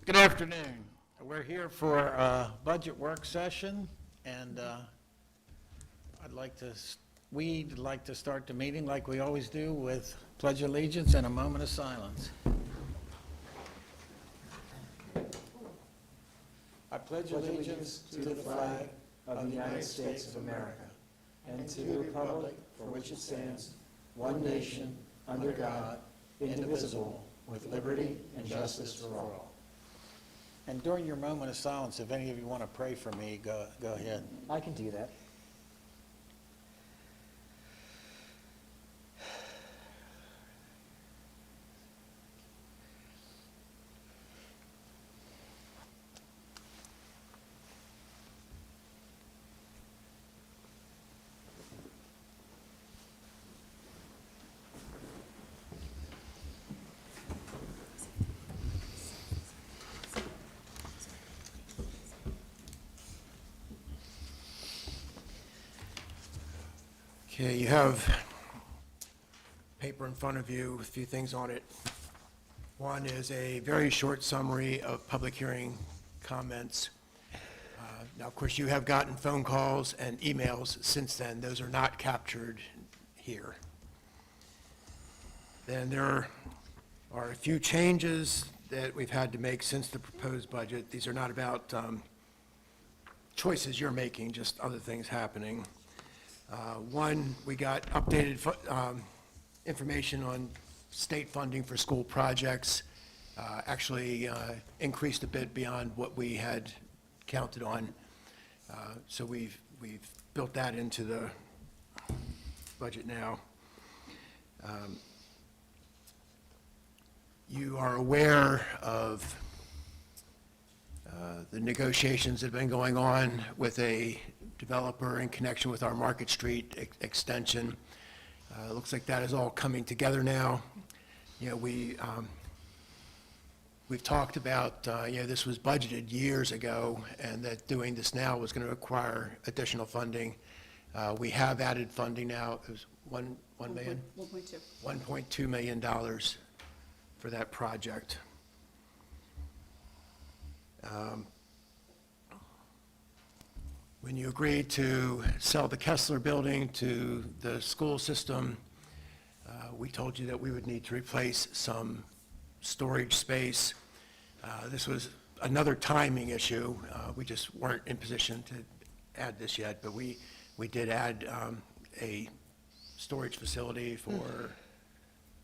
Good afternoon. We're here for a budget work session, and we'd like to start the meeting like we always do with pledge of allegiance and a moment of silence. I pledge allegiance to the flag of the United States of America and to the republic for which it stands, one nation, under God, indivisible, with liberty and justice for all. And during your moment of silence, if any of you want to pray for me, go ahead. I can do that. Okay, you have paper in front of you with a few things on it. One is a very short summary of public hearing comments. Now, of course, you have gotten phone calls and emails since then. Those are not captured here. Then there are a few changes that we've had to make since the proposed budget. These are not about choices you're making, just other things happening. One, we got updated information on state funding for school projects, actually increased a bit beyond what we had counted on. So we've built that into the budget now. You are aware of the negotiations that have been going on with a developer in connection with our Market Street extension. It looks like that is all coming together now. You know, we've talked about, this was budgeted years ago, and that doing this now was going to require additional funding. We have added funding now. It was $1 million? 1.2. $1.2 million for that project. When you agreed to sell the Kessler building to the school system, we told you that we would need to replace some storage space. This was another timing issue. We just weren't in position to add this yet, but we did add a storage facility for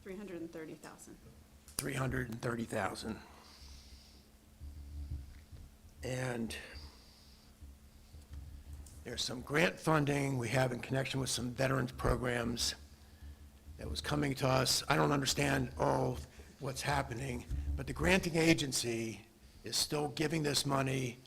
$330,000. $330,000. And there's some grant funding we have in connection with some veterans programs that was coming to us. I don't understand all what's happening, but the granting agency is still giving this money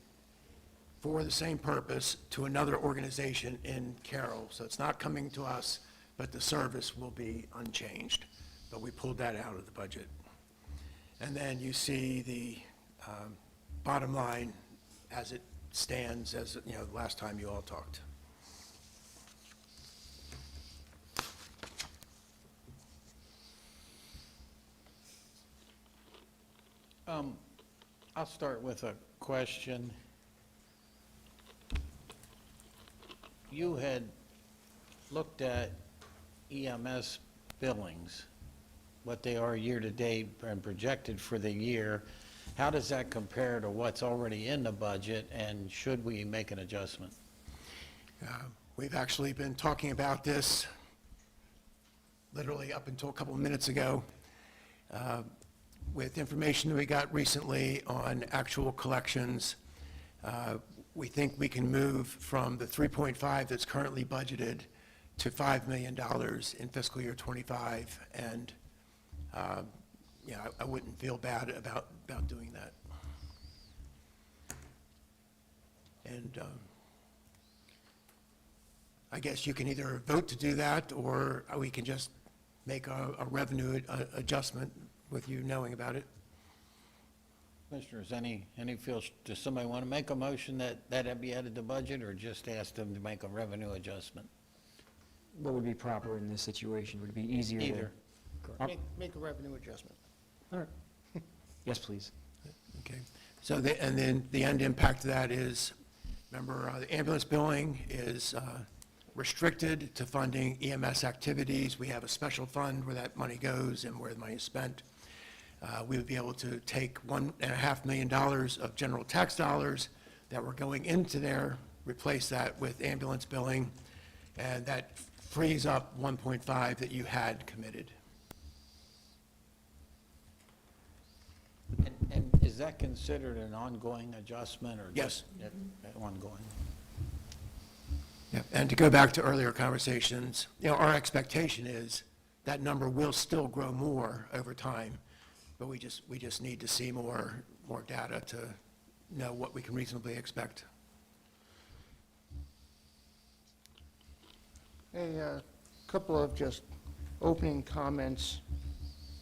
for the same purpose to another organization in Carroll. So it's not coming to us, but the service will be unchanged. But we pulled that out of the budget. And then you see the bottom line as it stands, as you know, the last time you all talked. I'll start with a question. You had looked at EMS billings, what they are year-to-date and projected for the year. How does that compare to what's already in the budget, and should we make an adjustment? We've actually been talking about this literally up until a couple of minutes ago. With information that we got recently on actual collections, we think we can move from the 3.5 that's currently budgeted to $5 million in fiscal year '25, and I wouldn't feel bad about doing that. And I guess you can either vote to do that, or we can just make a revenue adjustment with you knowing about it. Commissioners, does somebody want to make a motion that be added to budget, or just ask them to make a revenue adjustment? What would be proper in this situation? Would it be easier to... Either. Make a revenue adjustment. All right. Yes, please. Okay. So, and then the end impact of that is, remember, the ambulance billing is restricted to funding EMS activities. We have a special fund where that money goes and where the money is spent. We would be able to take $1.5 million of general tax dollars that were going into there, replace that with ambulance billing, and that frees up 1.5 that you had committed. And is that considered an ongoing adjustment or Yes. just ongoing? Yeah, and to go back to earlier conversations, our expectation is that number will still grow more over time, but we just need to see more data to know what we can reasonably expect. A couple of just opening comments.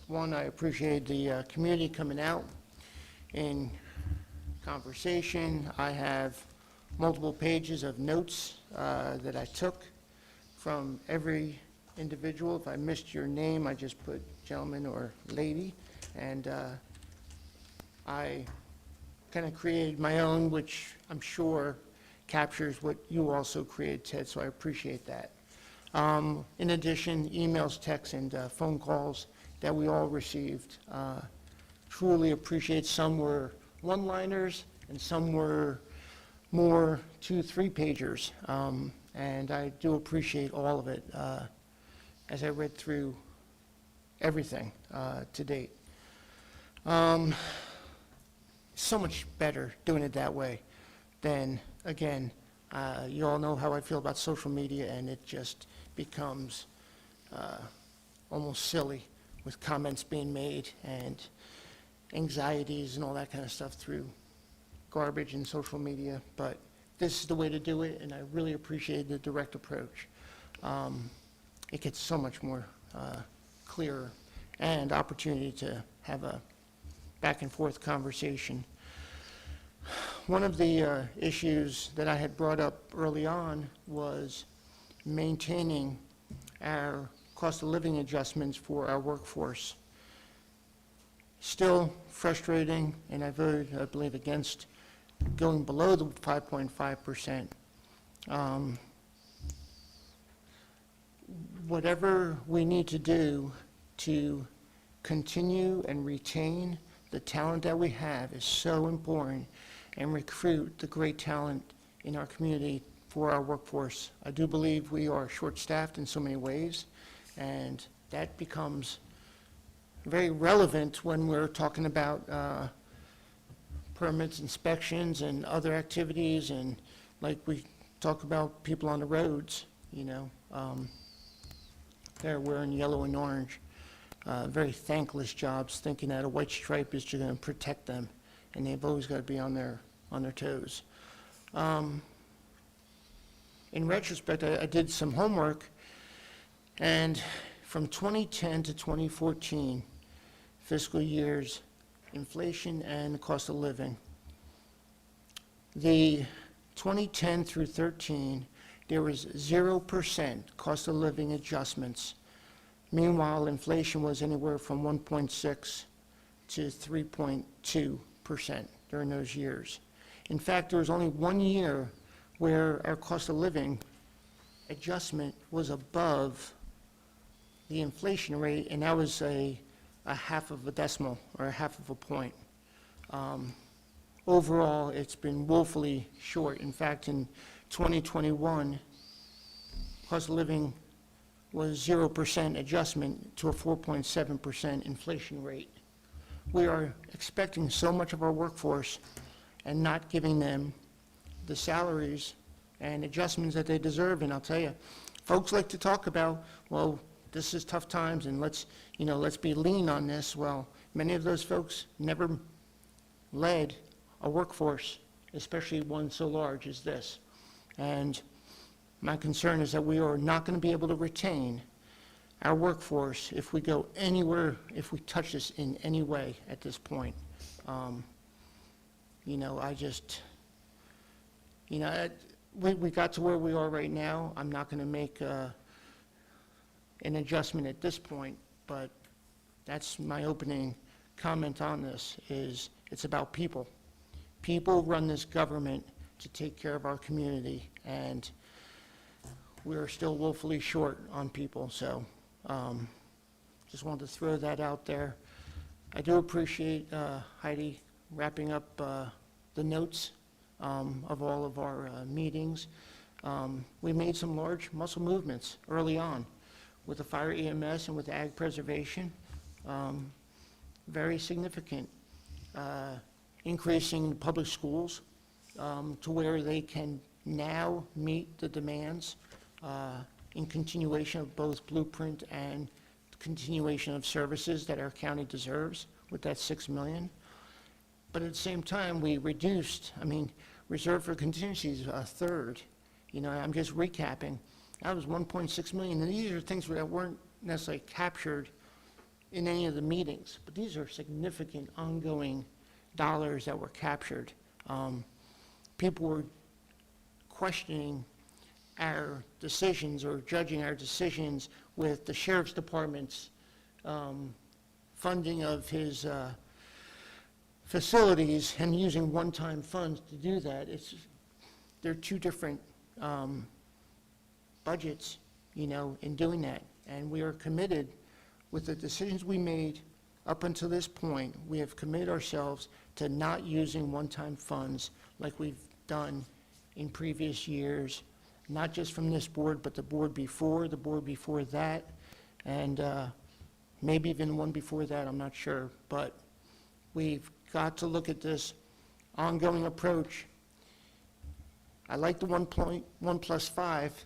One, I appreciate the community coming out in conversation. I have multiple pages of notes that I took from every individual. If I missed your name, I just put gentleman or lady, and I kind of created my own, which I'm sure captures what you also created, Ted, so I appreciate that. In addition, emails, texts, and phone calls that we all received. Truly appreciate. Some were one-liners, and some were more 2-3 pagers. And I do appreciate all of it as I read through everything to date. So much better doing it that way than, again, you all know how I feel about social media, and it just becomes almost silly with comments being made and anxieties and all that kind of stuff through garbage and social media. But this is the way to do it, and I really appreciate the direct approach. It gets so much more clearer and opportunity to have a back and forth conversation. One of the issues that I had brought up early on was maintaining our cost of living adjustments for our workforce. Still frustrating, and I voted, I believe, against going below the 5.5%. Whatever we need to do to continue and retain the talent that we have is so important, and recruit the great talent in our community for our workforce. I do believe we are short-staffed in so many ways, and that becomes very relevant when we're talking about permits, inspections, and other activities, and like we talk about people on the roads, they're wearing yellow and orange, very thankless jobs, thinking that a white stripe is going to protect them, and they've always got to be on their toes. In retrospect, I did some homework, and from 2010 to 2014, fiscal years, inflation and cost of living, the 2010 through 13, there was 0% cost of living adjustments. Meanwhile, inflation was anywhere from 1.6 to 3.2% during those years. In fact, there was only 1 year where our cost of living adjustment was above the inflation rate, and that was a half of a decimal or a half of a point. Overall, it's been woefully short. In fact, in 2021, cost of living was 0% adjustment to a 4.7% inflation rate. We are expecting so much of our workforce and not giving them the salaries and adjustments that they deserve. And I'll tell you, folks like to talk about, well, this is tough times and let's be lean on this. Well, many of those folks never led a workforce, especially one so large as this. And my concern is that we are not going to be able to retain our workforce if we go anywhere, if we touch this in any way at this point. We got to where we are right now. I'm not going to make an adjustment at this point, but that's my opening comment on this, is it's about people. people run this government to take care of our community, and we're still woefully short on people, so just wanted to throw that out there. I do appreciate Heidi wrapping up the notes of all of our meetings. We made some large muscle movements early on with the fire EMS and with ag preservation. Very significant, increasing the public schools to where they can now meet the demands in continuation of both Blueprint and continuation of services that our county deserves with that $6 million. But at the same time, we reduced, reserve for contingencies a third. I'm just recapping. That was 1.6 million, and these are things that weren't necessarily captured in any of the meetings, but these are significant ongoing dollars that were captured. People were questioning our decisions or judging our decisions with the sheriff's department's funding of his facilities and using one-time funds to do that. They're two different budgets, in doing that. And we are committed with the decisions we made up until this point. We have committed ourselves to not using one-time funds like we've done in previous years, not just from this board, but the board before that, and maybe even the one before that, I'm not sure. But we've got to look at this ongoing approach. I like the 1 plus 5,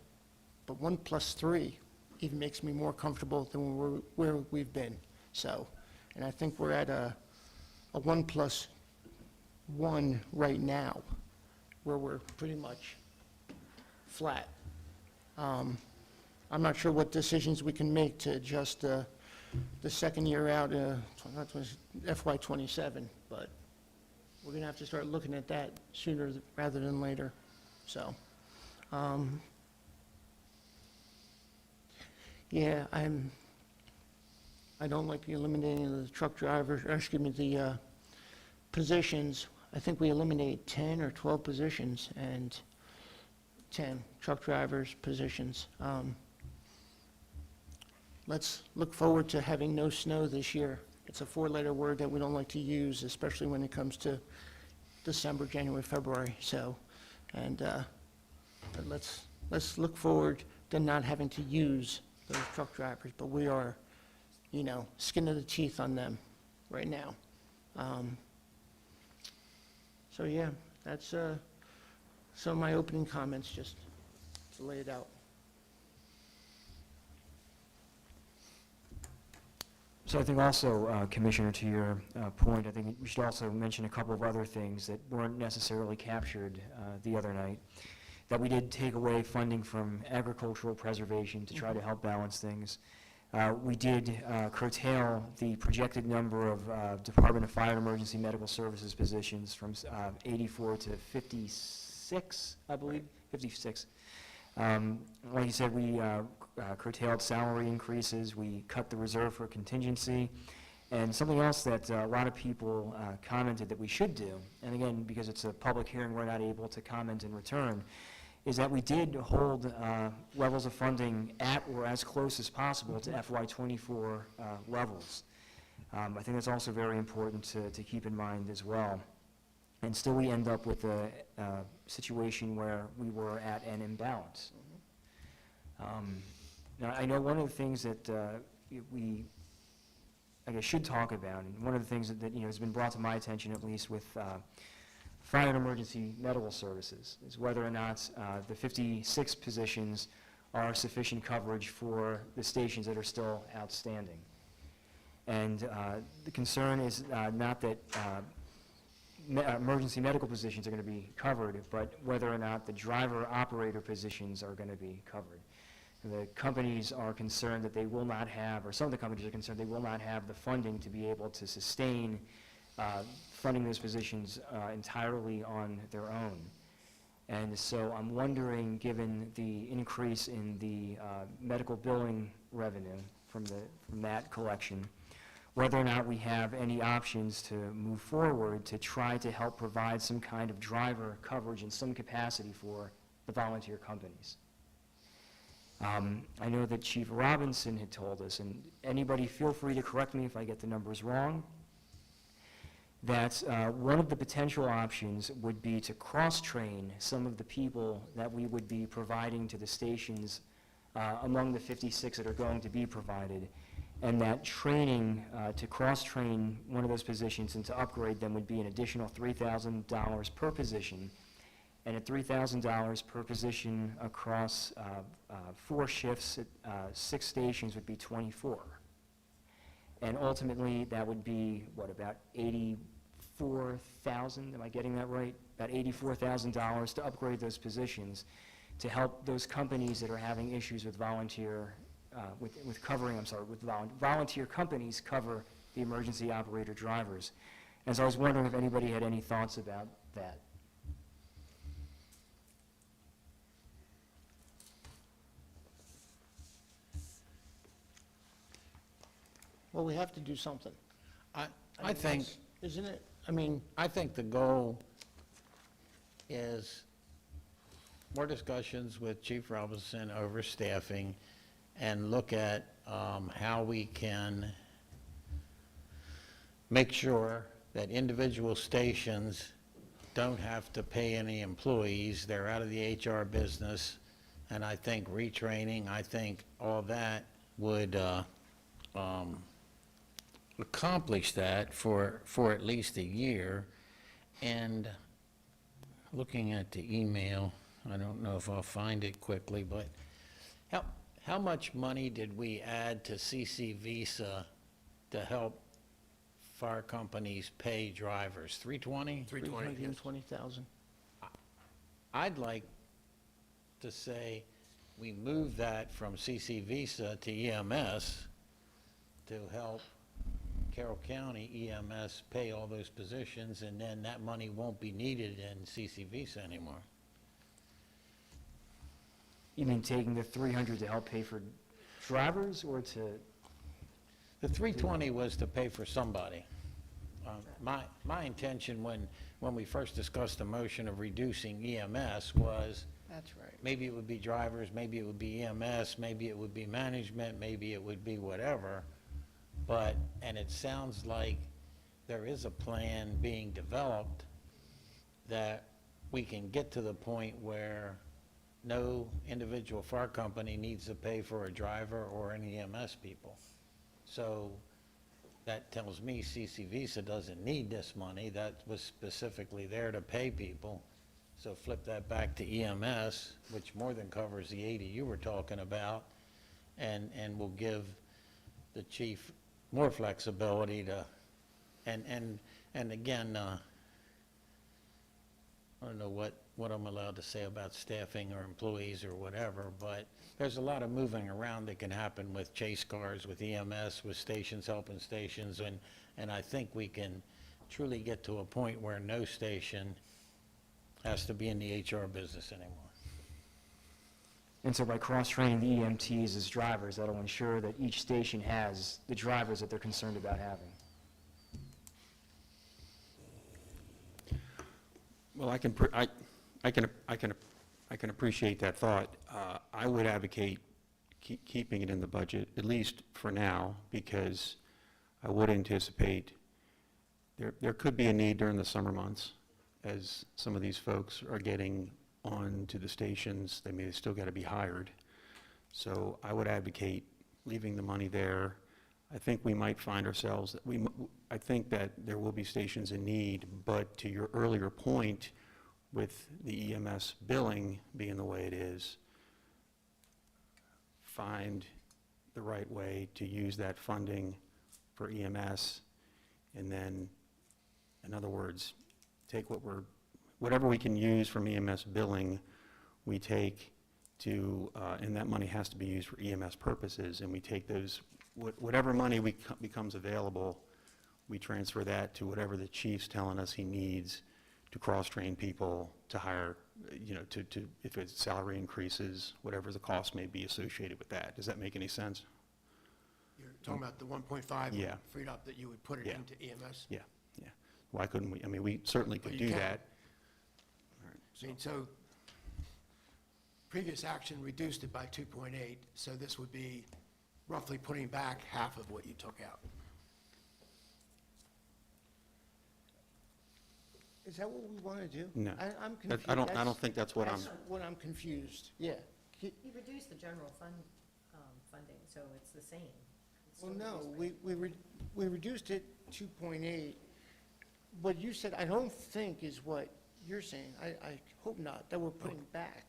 but 1 plus 3 even makes me more comfortable than where we've been. So, and I think we're at a 1 plus 1 right now, where we're pretty much flat. I'm not sure what decisions we can make to adjust the second year out, FY27, but we're going to have to start looking at that sooner rather than later. So, yeah, I don't like the eliminating of the truck drivers, or excuse me, the positions. I think we eliminated 10 or 12 positions and 10 truck drivers positions. Let's look forward to having no snow this year. It's a 4-letter word that we don't like to use, especially when it comes to December, January, February. So, and let's look forward to not having to use those truck drivers, but we are, skin of the teeth on them right now. So yeah, that's some of my opening comments, just to lay it out. So I think also, Commissioner, to your point, I think we should also mention a couple of other things that weren't necessarily captured the other night. That we did take away funding from agricultural preservation to try to help balance things. We did curtail the projected number of Department of Fire and Emergency Medical Services positions from 84 to 56, I believe, 56. Like you said, we curtailed salary increases, we cut the reserve for contingency, and something else that a lot of people commented that we should do, and again, because it's a public hearing, we're not able to comment in return, is that we did hold levels of funding at or as close as possible to FY24 levels. I think that's also very important to keep in mind as well. And still we end up with a situation where we were at an imbalance. Now, I know one of the things that we, I guess, should talk about, and one of the things that has been brought to my attention, at least with Fire and Emergency Medical Services, is whether or not the 56 positions are sufficient coverage for the stations that are still outstanding. And the concern is not that emergency medical positions are going to be covered, but whether or not the driver-operator positions are going to be covered. The companies are concerned that they will not have, or some of the companies are concerned they will not have the funding to be able to sustain funding those positions entirely on their own. And so I'm wondering, given the increase in the medical billing revenue from that collection, whether or not we have any options to move forward to try to help provide some kind of driver coverage in some capacity for the volunteer companies. I know that Chief Robinson had told us, and anybody feel free to correct me if I get the numbers wrong, that one of the potential options would be to cross-train some of the people that we would be providing to the stations among the 56 that are going to be provided, and that training, to cross-train one of those positions and to upgrade them would be an additional $3,000 per position, and at $3,000 per position across 4 shifts at 6 stations would be 24. And ultimately, that would be, what, about $84,000, am I getting that right? About $84,000 to upgrade those positions to help those companies that are having issues with volunteer, with covering, with volunteer companies cover the emergency operator drivers. And so I was wondering if anybody had any thoughts about that. Well, we have to do something. I mean, think, that's- Isn't it? I mean, I think the goal is more discussions with Chief Robinson over staffing and look at how we can make sure that individual stations don't have to pay any employees. They're out of the HR business. And I think retraining, I think all that would accomplish that for at least a year. And looking at the email, I don't know if I'll find it quickly, but how much money did we add to CC Visa to help fire companies pay drivers? 320? 320,000. I'd like to say we move that from CC Visa to EMS to help Carroll County EMS pay all those positions, and then that money won't be needed in CC Visa anymore. You mean taking the 300 to help pay for drivers, or to, The 320 was to pay for somebody. My intention when we first discussed the motion of reducing EMS was That's right. maybe it would be drivers, maybe it would be EMS, maybe it would be management, maybe it would be whatever. But, and it sounds like there is a plan being developed that we can get to the point where no individual fire company needs to pay for a driver or any EMS people. So that tells me CC Visa doesn't need this money. That was specifically there to pay people. So flip that back to EMS, which more than covers the 80 you were talking about, and will give the chief more flexibility to, and again, I don't know what I'm allowed to say about staffing or employees or whatever, but there's a lot of moving around that can happen with chase cars, with EMS, with stations helping stations, and I think we can truly get to a point where no station has to be in the HR business anymore. and so by cross-training the EMTs as drivers, that'll ensure that each station has the drivers that they're concerned about having. Well, I can appreciate that thought. I would advocate keeping it in the budget, at least for now, because I would anticipate there could be a need during the summer months as some of these folks are getting on to the stations. They may still got to be hired. So I would advocate leaving the money there. I think we might find ourselves, I think that there will be stations in need, but to your earlier point, with the EMS billing being the way it is, find the right way to use that funding for EMS, and then, in other words, take whatever we can use from EMS billing, we take to, and that money has to be used for EMS purposes, and we take those, whatever money becomes available, we transfer that to whatever the chief's telling us he needs to cross-train people, to hire, to if it's salary increases, whatever the cost may be associated with that. Does that make any sense? You're talking about the 1.5 Yeah. freed up that you would put it Yeah. into EMS? Yeah, yeah. Why couldn't we, I mean, we certainly Well, could you do can. that. I mean, so previous action reduced it by 2.8, so this would be roughly putting back half of what you took out. Is that what we want to do? No. I'm That- confused. I don't That's- think that's what I'm, That's what I'm confused, yeah. You reduced the general funding, so it's the same. It's Well, still no, reduced by- we reduced it 2.8. What you said, I don't think is what you're saying. I hope not, that we're putting back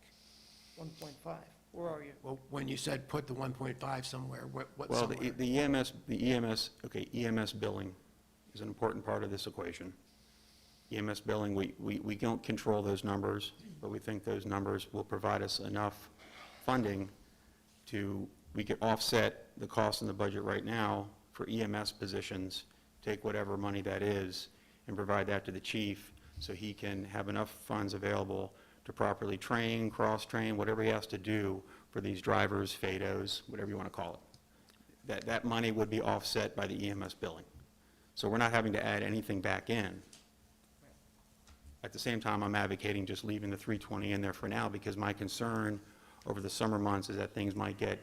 1.5. Where are you? Well, when you said put the 1.5 somewhere, what well, somewhere? the EMS, okay, EMS billing is an important part of this equation. EMS billing, we don't control those numbers, but we think those numbers will provide us enough funding to, we could offset the cost in the budget right now for EMS positions, take whatever money that is, and provide that to the chief, so he can have enough funds available to properly train, cross-train, whatever he has to do for these drivers, FADOs, whatever you want to call it. That money would be offset by the EMS billing. So we're not having to add anything back in. At the same time, I'm advocating just leaving the 320 in there for now, because my concern over the summer months is that things might get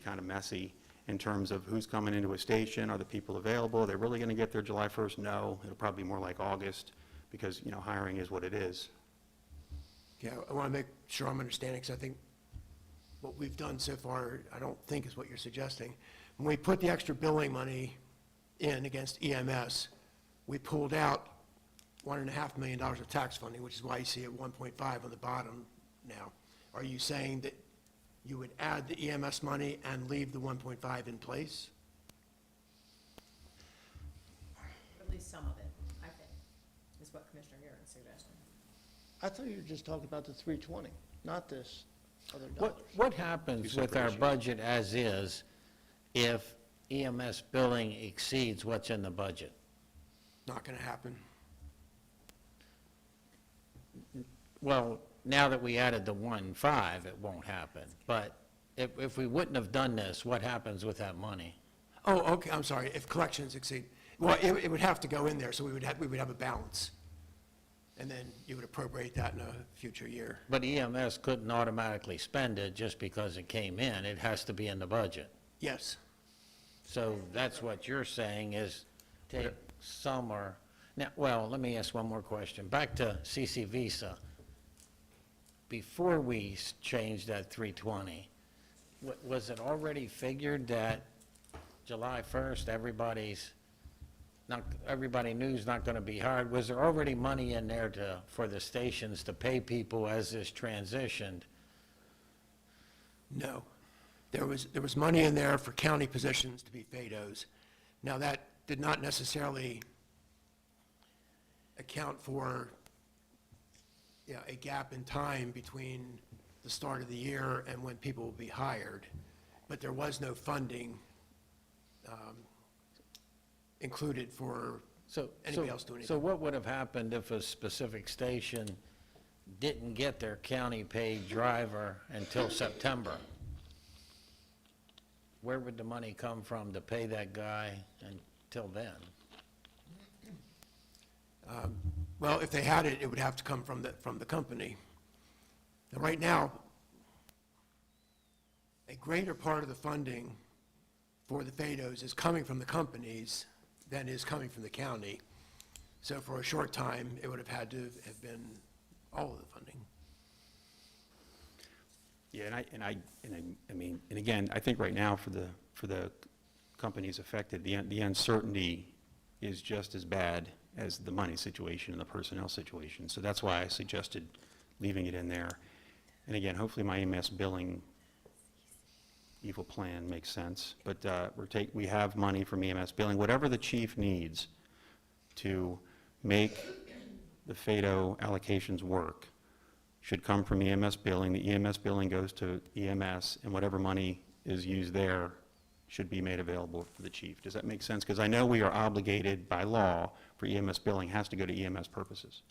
kind of messy in terms of who's coming into a station, are the people available, are they really going to get there July 1st? No, it'll probably be more like August, because, you know, hiring is what it is. Yeah, I want to make sure I'm understanding, because I think what we've done so far, I don't think is what you're suggesting. When we put the extra billing money in against EMS, we pulled out $1.5 million of tax funding, which is why you see it 1.5 on the bottom now. Are you saying that you would add the EMS money and leave the 1.5 in place? At least some of it, I think, is what Commissioner Euron's suggesting. I thought you were just talking about the 320, not this other dollars. What happens with our budget as is if EMS billing exceeds what's in the budget? Not going to happen. Well, now that we added the 1.5, it won't happen. But if we wouldn't have done this, what happens with that money? Oh, okay, I'm sorry, if collections exceed, well, it would have to go in there, so we would have a balance. And then you would appropriate that in a future year. But EMS couldn't automatically spend it just because it came in. It has to be in the budget. Yes. So that's what you're saying is take some or, now, well, let me ask one more question. Back to CC Visa. Before we changed that 320, was it already figured that July 1st, everybody knew it's not going to be hard? Was there already money in there for the stations to pay people as this transitioned? No. There was money in there for county positions to be FADOs. Now, that did not necessarily account for, you know, a gap in time between the start of the year and when people will be hired. But there was no funding included for anybody else doing So anything. what would have happened if a specific station didn't get their county-paid driver until September? Where would the money come from to pay that guy until then? Well, if they had it, it would have to come from the company. Now, right now, a greater part of the funding for the FADOs is coming from the companies than is coming from the county. So for a short time, it would have had to have been all of the funding. Yeah, and again, I think right now for the companies affected, the uncertainty is just as bad as the money situation and the personnel situation. So that's why I suggested leaving it in there. And again, hopefully my EMS billing evil plan makes sense. But we have money from EMS billing, whatever the chief needs to make the FADO allocations work should come from EMS billing. The EMS billing goes to EMS, and whatever money is used there should be made available for the chief. Does that make sense? Because I know we are obligated by law for EMS billing, has to go to EMS purposes.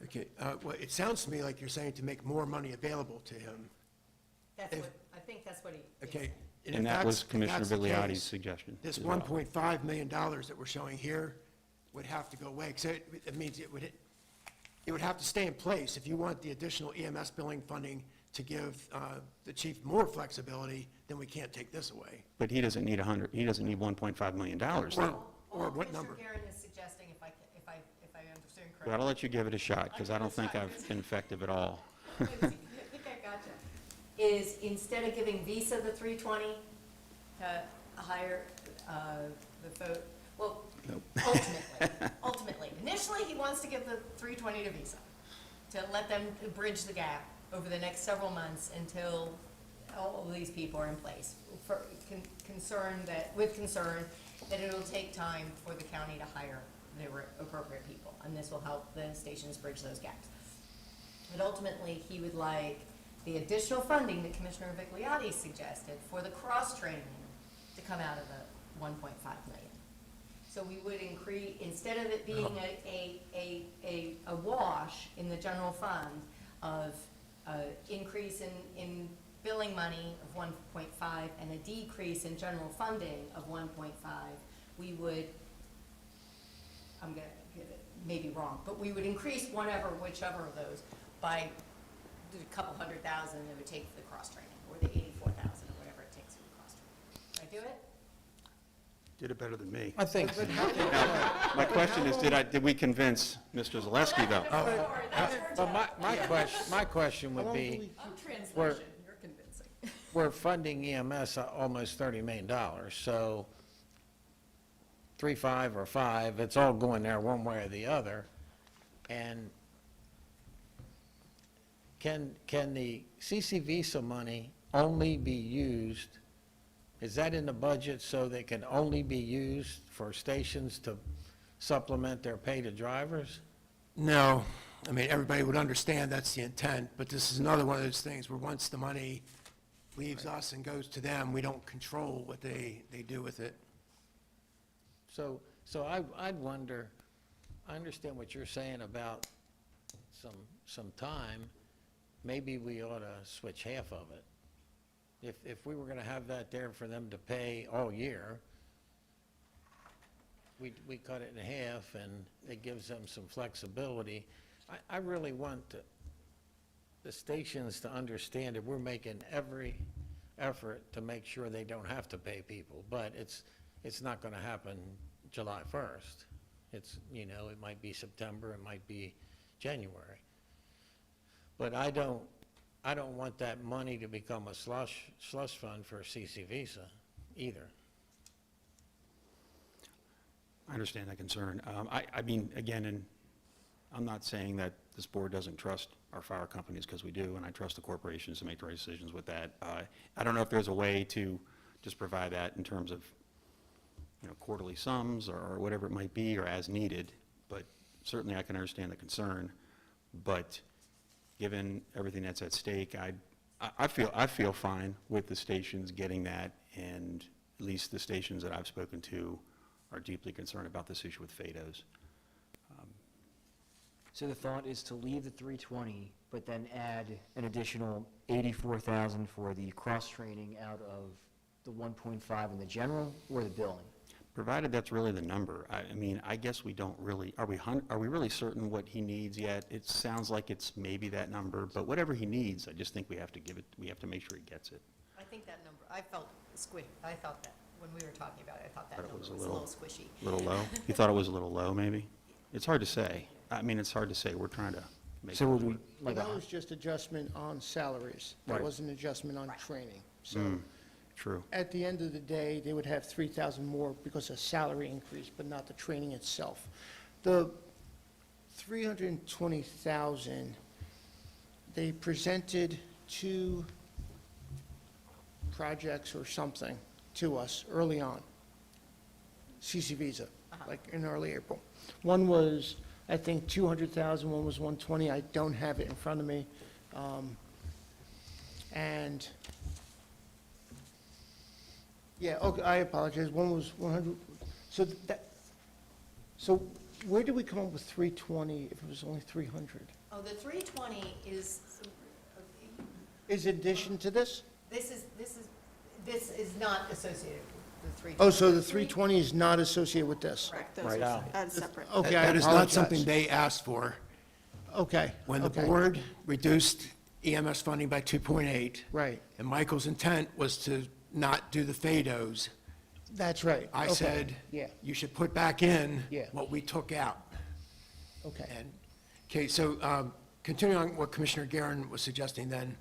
Okay, well, it sounds to me like you're saying to make more money available to him. That's what, I think that's what he. Okay, if And that that's- was if Commissioner that's the Vigliotti case, suggestion. This as well. $1.5 million that we're showing here would have to go away, because it means it would have to stay in place. If you want the additional EMS billing funding to give the chief more flexibility, then we can't take this away. But he doesn't need $1.5 million. Or what number? All Commissioner Guerin is suggesting, if I understand But correctly. I'll let you give it a shot, because I don't think I've been effective at all. I think I gotcha. Is instead of giving Visa the 320 to hire the vote, well, ultimately, initially, he wants to give the 320 to Visa, to let them bridge the gap over the next several months until all of these people are in place. Concern that it'll take time for the county to hire the appropriate people, and this will help the stations bridge those gaps. But ultimately, he would like the additional funding that Commissioner Vigliotti suggested for the cross-training to come out of the 1.5 million. So we would increase, instead of it being a wash in the general fund of increase in billing money of 1.5 and a decrease in general funding of 1.5, we would, I'm gonna get it maybe wrong, but we would increase whichever of those by a couple $100,000 it would take for the cross-training, or the 84,000, or whatever it takes for the cross-training. Did I do it? Did it better than me. I think, My question is, did we convince Mr. Zaleski, though? but my question would be, I'm We're- translation, you're convincing. we're funding EMS almost $30 million, so 3, 5, or 5, it's all going there one way or the other. And can the CC Visa money only be used, is that in the budget so they can only be used for stations to supplement their pay to drivers? No, I mean, everybody would understand that's the intent, but this is another one of those things where once the money leaves us and goes to them, we don't control what they do with it. So I'd wonder, I understand what you're saying about some time, maybe we ought to switch half of it. If we were gonna have that there for them to pay all year, we cut it in half and it gives them some flexibility. I really want the stations to understand that we're making every effort to make sure they don't have to pay people, but it's not gonna happen July 1st. It might be September, it might be January. But I don't want that money to become a slush fund for CC Visa either. I understand that concern. I mean, again, and I'm not saying that this board doesn't trust our fire companies, because we do, and I trust the corporations to make the right decisions with that. I don't know if there's a way to just provide that in terms of, quarterly sums or whatever it might be, or as needed, but certainly I can understand the concern. But given everything that's at stake, I feel fine with the stations getting that, and at least the stations that I've spoken to are deeply concerned about this issue with FADOs. So the thought is to leave the 320, but then add an additional 84,000 for the cross-training out of the 1.5 in the general, or the billing? Provided that's really the number. I mean, I guess we don't really, are we really certain what he needs yet? It sounds like it's maybe that number, but whatever he needs, I just think we have to make sure he gets it. I think that number, I thought that, when we were talking about it, I thought that Thought it number was was a a little- little squishy. A little low? You thought it was a little low, maybe? It's hard to say. I mean, it's hard to say. We're trying to make it So would we, work. like, That was just adjustment on salaries. That Right. wasn't adjustment on training. So Mm, True. at the end of the day, they would have 3,000 more because of salary increase, but not the training itself. The 320,000, they presented 2 projects or something to us early on, CC Visa, like in early April. One was, I think, 200,000, one was 120, I don't have it in front of me. And, yeah, okay, I apologize, one was 100, so where did we come up with 320 if it was only 300? Oh, the 320 is, Is it addition to this? this is, this is not associated with the 320. Oh, so the 320 is not associated with this? Correct. Those Right. are as separate. Okay, I That is not apologize. something they asked for. Okay. When the okay. board reduced EMS funding by 2.8, Right, and Michael's intent was to not do the FADOs, that's right. I Okay. said, Yeah, you should put back in Yeah. what we took out. okay. And, okay, so continuing on what Commissioner Guerin was suggesting then,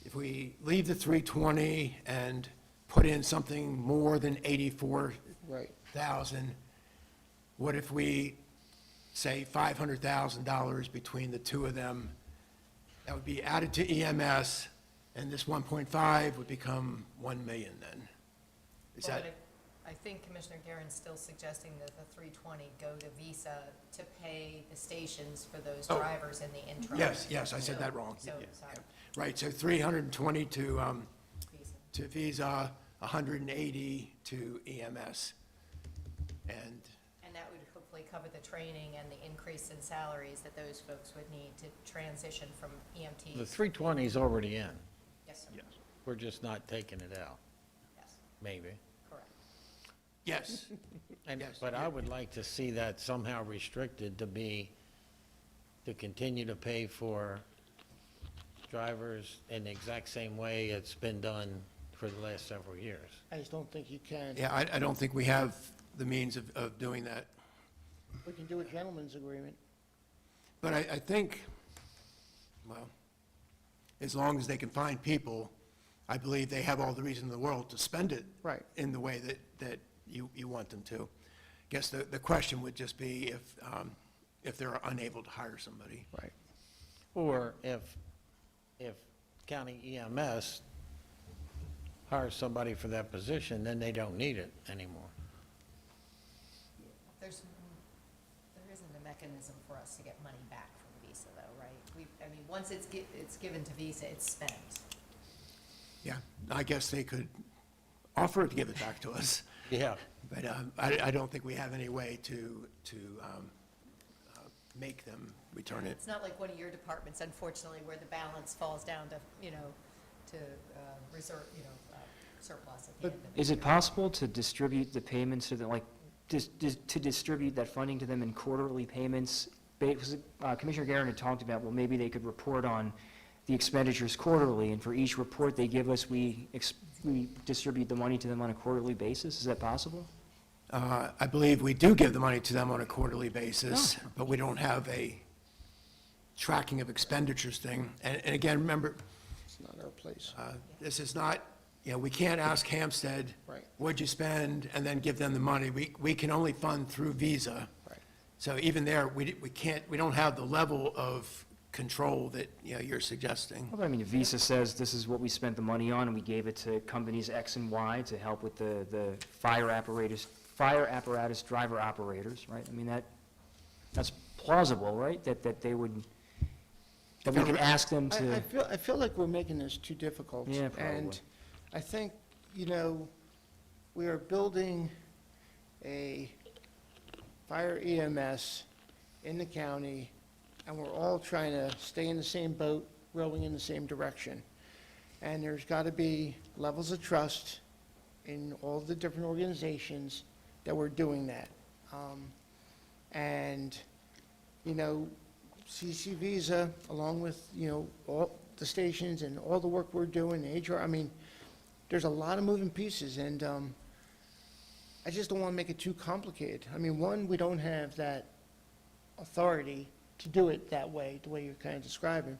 if we leave the 320 and put in something more than 84,000, Right, what if we say $500,000 between the two of them? That would be added to EMS, and this 1.5 would become 1 million then. Is Well, that, but I think Commissioner Guerin's still suggesting that the 320 go to Visa to pay the stations for those Oh. drivers in the interim. yes, I said that wrong. So, sorry, Right, so 320 Visa. to Visa, 180 to EMS. And, And that would hopefully cover the training and the increase in salaries that those folks would need to transition from EMTs. The 320 is already in. Yes, sir. We're just not taking it out, Yes, maybe. correct. yes, And, Yes, but I would like to see that somehow restricted to be, to continue to pay for drivers in the exact same way it's been done for the last several years. I just don't think you can. yeah, I don't think we have the means of doing that. We can do a gentleman's agreement. But I think, well, as long as they can find people, I believe they have all the reason in the world to spend it Right. in the way that you want them to. Guess the question would just be if they're unable to hire somebody. Right. Or if county EMS hires somebody for that position, then they don't need it anymore. There isn't a mechanism for us to get money back from Visa though, right? I mean, once it's given to Visa, it's spent. Yeah, I guess they could offer to give it back to us, Yeah. but I don't think we have any way to make them return it. It's not like one of your departments, unfortunately, where the balance falls down to, to reserve, surplus at the end of the Is it year. possible to distribute the payments to them, like, to distribute that funding to them in quarterly payments? Because Commissioner Guerin had talked about, well, maybe they could report on the expenditures quarterly, and for each report they give us, we distribute the money to them on a quarterly basis? Is that possible? I believe we do give the money to them on a quarterly basis, but we don't have a tracking of expenditures thing. And again, remember, It's not our place. this is not, we can't ask Hampstead, Right. what'd you spend, and then give them the money. We can only fund through Visa. Right. So even there, we can't, we don't have the level of control that, you're suggesting. Well, I mean, if Visa says this is what we spent the money on, and we gave it to companies X and Y to help with the fire apparatus driver operators, right? I mean, that's plausible, right? That they would, that we could ask them to, I feel like we're making this too difficult. Yeah, probably. And I think, we are building a fire EMS in the county, and we're all trying to stay in the same boat, rowing in the same direction. And there's got to be levels of trust in all the different organizations that we're doing that. And, CC Visa, along with, all the stations and all the work we're doing, HR, I mean, there's a lot of moving pieces, and I just don't want to make it too complicated. I mean, one, we don't have that authority to do it that way, the way you're kind of describing,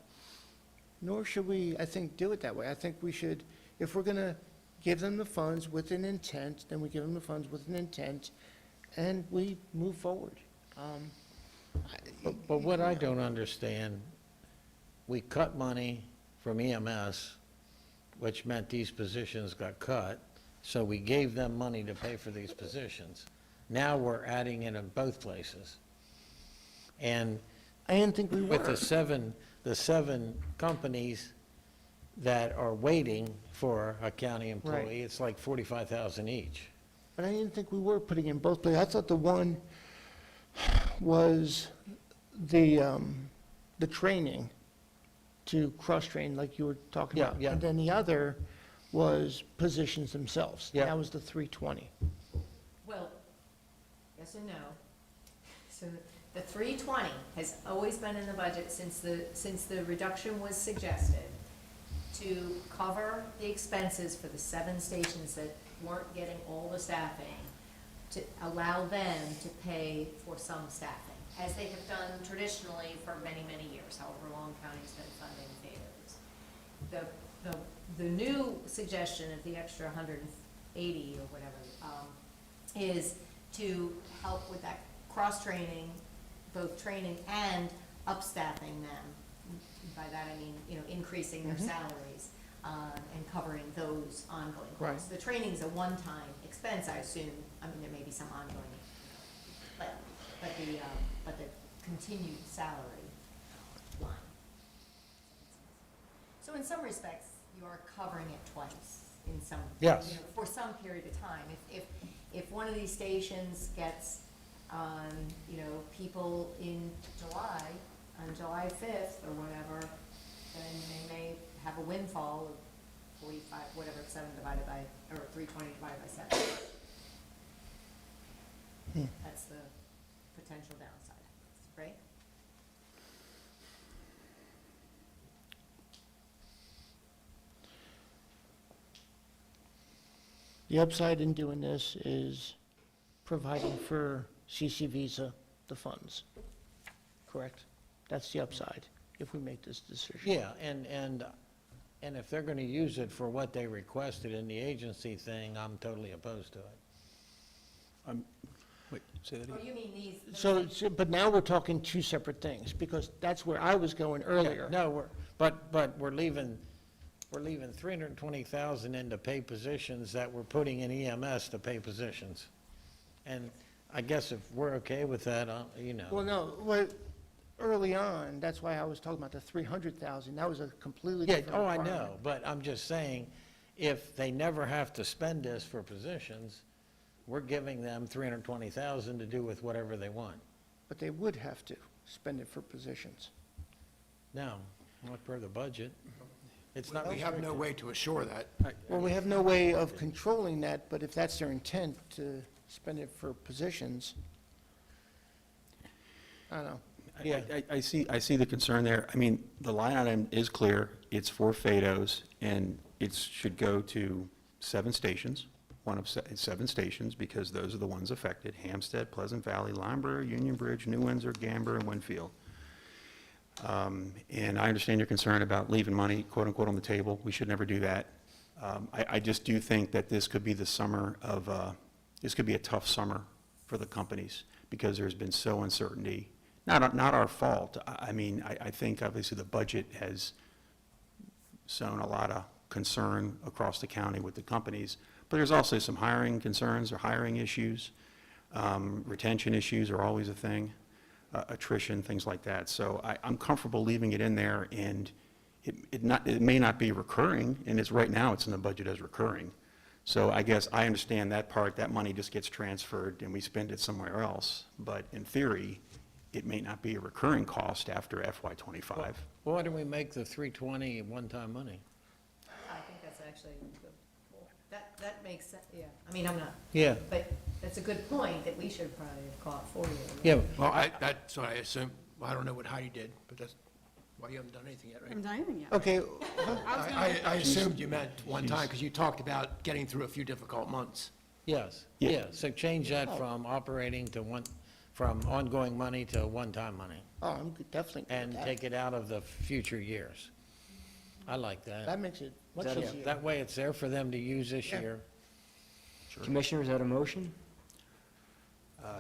nor should we, I think, do it that way. I think we should, if we're going to give them the funds with an intent, then we give them the funds with an intent, and we move forward. But what I don't understand, we cut money from EMS, which meant these positions got cut, so we gave them money to pay for these positions. Now we're adding it in both places. And I didn't think we were. with the seven companies that are waiting for a county employee, Right. it's like 45,000 each. But I didn't think we were putting in both places. I thought the one was the training to cross-train, like you were talking Yeah, about. yeah. And then the other was positions themselves. Yeah. That was the 320. Well, yes and no. So the 320 has always been in the budget since the reduction was suggested to cover the expenses for the 7 stations that weren't getting all the staffing, to allow them to pay for some staffing, as they have done traditionally for many, many years, however long county's been funding theaters. The new suggestion of the extra 180 or whatever, is to help with that cross-training, both training and upstaffing them. By that I mean, increasing their salaries, and covering those ongoing costs. Right. The training's a one-time expense, I assume. I mean, there may be some ongoing, but the continued salary line. So in some respects, you are covering it twice in some. Yes. For some period of time. If one of these stations gets, people in July, on July 5th or whatever, then they may have a windfall of 45, whatever, 7 divided by, or 320 divided by 7. That's the potential downside, right? The upside in doing this is providing for CC Visa the funds, correct? That's the upside, if we make this decision. Yeah, and if they're gonna use it for what they requested in the agency thing, I'm totally opposed to it. Wait, say that Oh, again? you mean these? But now we're talking two separate things, because that's where I was going earlier. No, we're leaving 320,000 in to pay positions that we're putting in EMS to pay positions. And I guess if we're okay with that, Well, no, early on, that's why I was talking about the 300,000, that was a completely Yeah, different oh, I requirement. know, but I'm just saying, if they never have to spend this for positions, we're giving them 320,000 to do with whatever they want. But they would have to spend it for positions. No, not per the budget. It's not We have no restricted. way to assure that. Well, we have no way of controlling that, but if that's their intent to spend it for positions, I don't know. Yeah. I see the concern there. I mean, the line item is clear. It's for FADOs, and it should go to 7 stations, one of 7 stations, because those are the ones affected: Hampstead, Pleasant Valley, Limeberry, Union Bridge, New Windsor, Gamber, and Winfield. And I understand your concern about leaving money, quote-unquote, on the table. We should never do that. I just do think that this could be the summer of, this could be a tough summer for the companies, because there's been so uncertainty. Not our fault. I mean, I think obviously the budget has sown a lot of concern across the county with the companies, but there's also some hiring concerns or hiring issues. Retention issues are always a thing, attrition, things like that. So I'm comfortable leaving it in there, and it may not be recurring, and right now it's in the budget as recurring. So I guess I understand that part, that money just gets transferred and we spend it somewhere else. But in theory, it may not be a recurring cost after FY '25. Well, why don't we make the 320 one-time money? I think that's actually good. That makes sense, yeah. I mean, I'm not, Yeah, but that's a good point that we should probably have caught for you. yeah, Well, that's what I assume. I don't know what Heidi did, but that's why you haven't done anything yet, I right? haven't done anything yet. Okay, I assumed you meant one time, because you talked about getting through a few difficult months. yes, Yeah. yeah. So change that from operating to from ongoing money to one-time money, oh, I'm definitely good with and that. take it out of the future years. I like that. That makes it much That- easier. That way it's there for them to use this Yeah. year. Commissioner, is that a motion?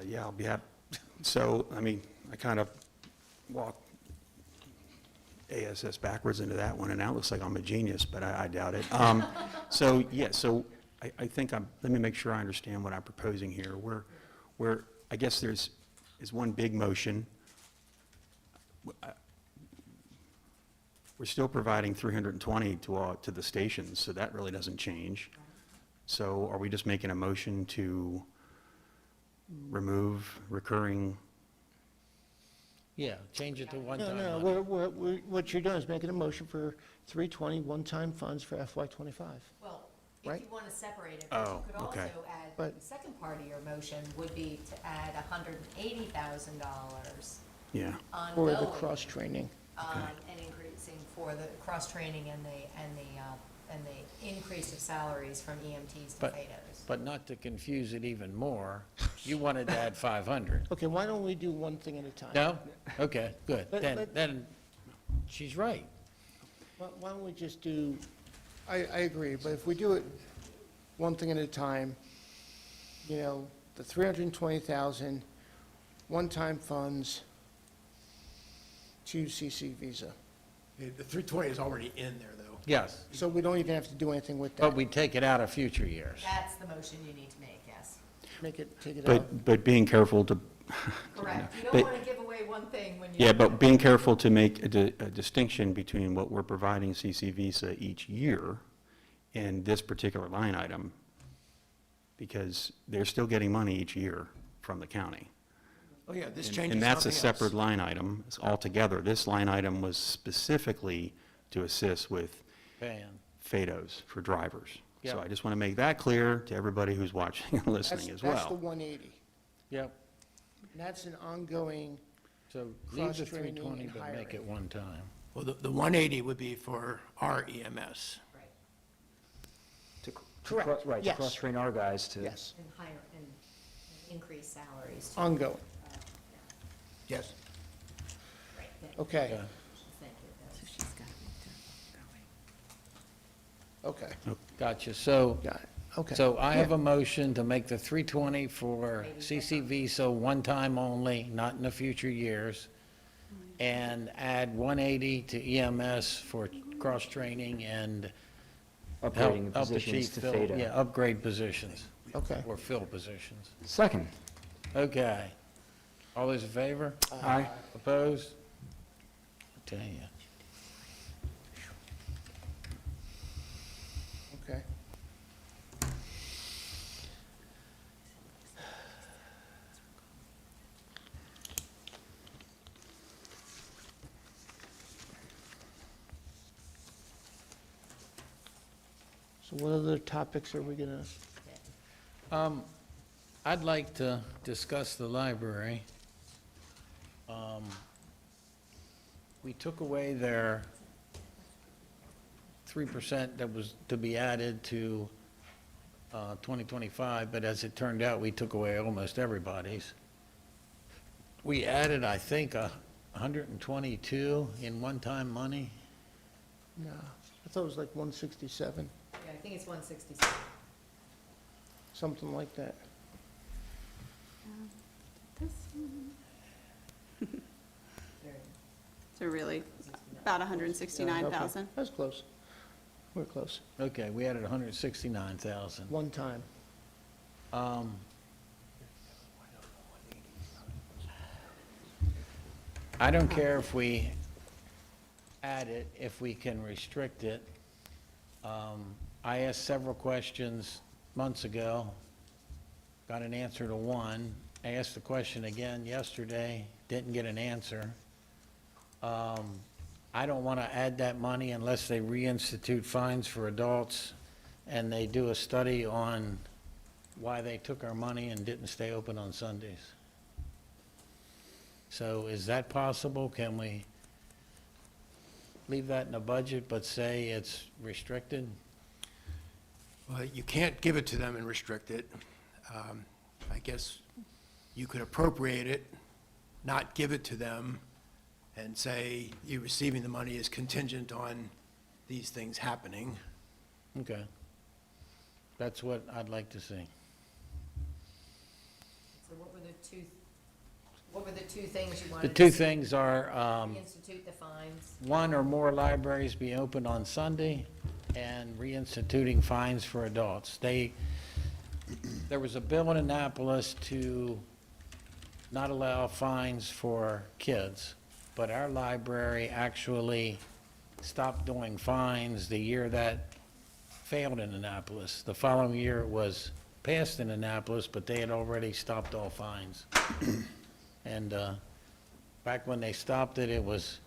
Yeah, I'll be happy. So, I mean, I kind of walked ASS backwards into that one, and now it looks like I'm a genius, but I doubt it. So, yeah, so I think let me make sure I understand what I'm proposing here. I guess there's one big motion. We're still providing 320 to the stations, so that really doesn't change. So are we just making a motion to remove recurring? Yeah, change it to No, one-time no, money. what you're doing is making a motion for 320 one-time funds for FY '25. Well, If right? you want to separate it, but Oh, you could also okay. add, But- the second part of your motion would be to add $180,000 For Yeah. the ongoing, cross-training. and increasing for the cross-training and the increase of salaries from EMTs to But- FADOs. But not to confuse it even more, you wanted to add 500. Okay, why don't we do one thing at a time? No? Okay, good. Let- Then she's right. Why don't we just do, I agree, but if we do it one thing at a time, you know, the 320,000, one-time funds to CC Visa. The 320 is already in there, though. Yes, So we don't even have to do anything with but that. we take it out of future years. That's the motion you need to make, yes. Take it out. But being careful to, Correct. You But- don't want to give away one thing when you. yeah, but being careful to make a distinction between what we're providing CC Visa each year and this particular line item, because they're still getting money each year from the county. Oh, yeah, this And- changes And that's a nothing separate else. line item altogether. This line item was specifically to assist with Paying. FADOs for drivers. So Yep. I just want to make that clear to everybody who's watching and listening as That's the well. 180. Yep, And that's an ongoing, so leave the Cross-training 320, and but make hiring. it one time. Well, the 180 would be for our EMS. Right. Correct, Right, to yes. cross-train our guys to. yes, And higher, and increase salaries. too. ongoing, Yeah, Yes. right. okay, Okay. Thank you. okay, Gotcha, so, got it, okay. so I have Yeah. a motion to make the 320 for CC Visa one time only, not in the future years, and add 180 to EMS for cross-training and help Upgrading help the positions chief to fill, FADO. yeah, upgrade positions, Okay, or fill positions. Second. Okay. All those in favor? Aye. Opposed? I tell you. okay. So what other topics are we gonna, I'd like to discuss the library. We took away their 3% that was to be added to 2025, but as it turned out, we took away almost everybody's. We added, I think, 122 in one-time money. no, I thought it was like 167, Yeah, I think it's 167. something like that. So really, about 169,000. That's close. We're close. Okay, we added 169,000. One time. I don't care if we add it, if we can restrict it. I asked several questions months ago, got an answer to one. I asked the question again yesterday, didn't get an answer. I don't want to add that money unless they reinstitute fines for adults and they do a study on why they took our money and didn't stay open on Sundays. So is that possible? Can we leave that in the budget but say it's restricted? Well, you can't give it to them and restrict it. I guess you could appropriate it, not give it to them, and say you receiving the money is contingent on these things happening. Okay. That's what I'd like to see. So what were the two things you The wanted? two to see? things are, Reinstitute the fines. one or more libraries be open on Sunday, and reinstituting fines for adults. There was a bill in Annapolis to not allow fines for kids, but our library actually stopped doing fines the year that failed in Annapolis. The following year it was passed in Annapolis, but they had already stopped all fines. And back when they stopped it, it was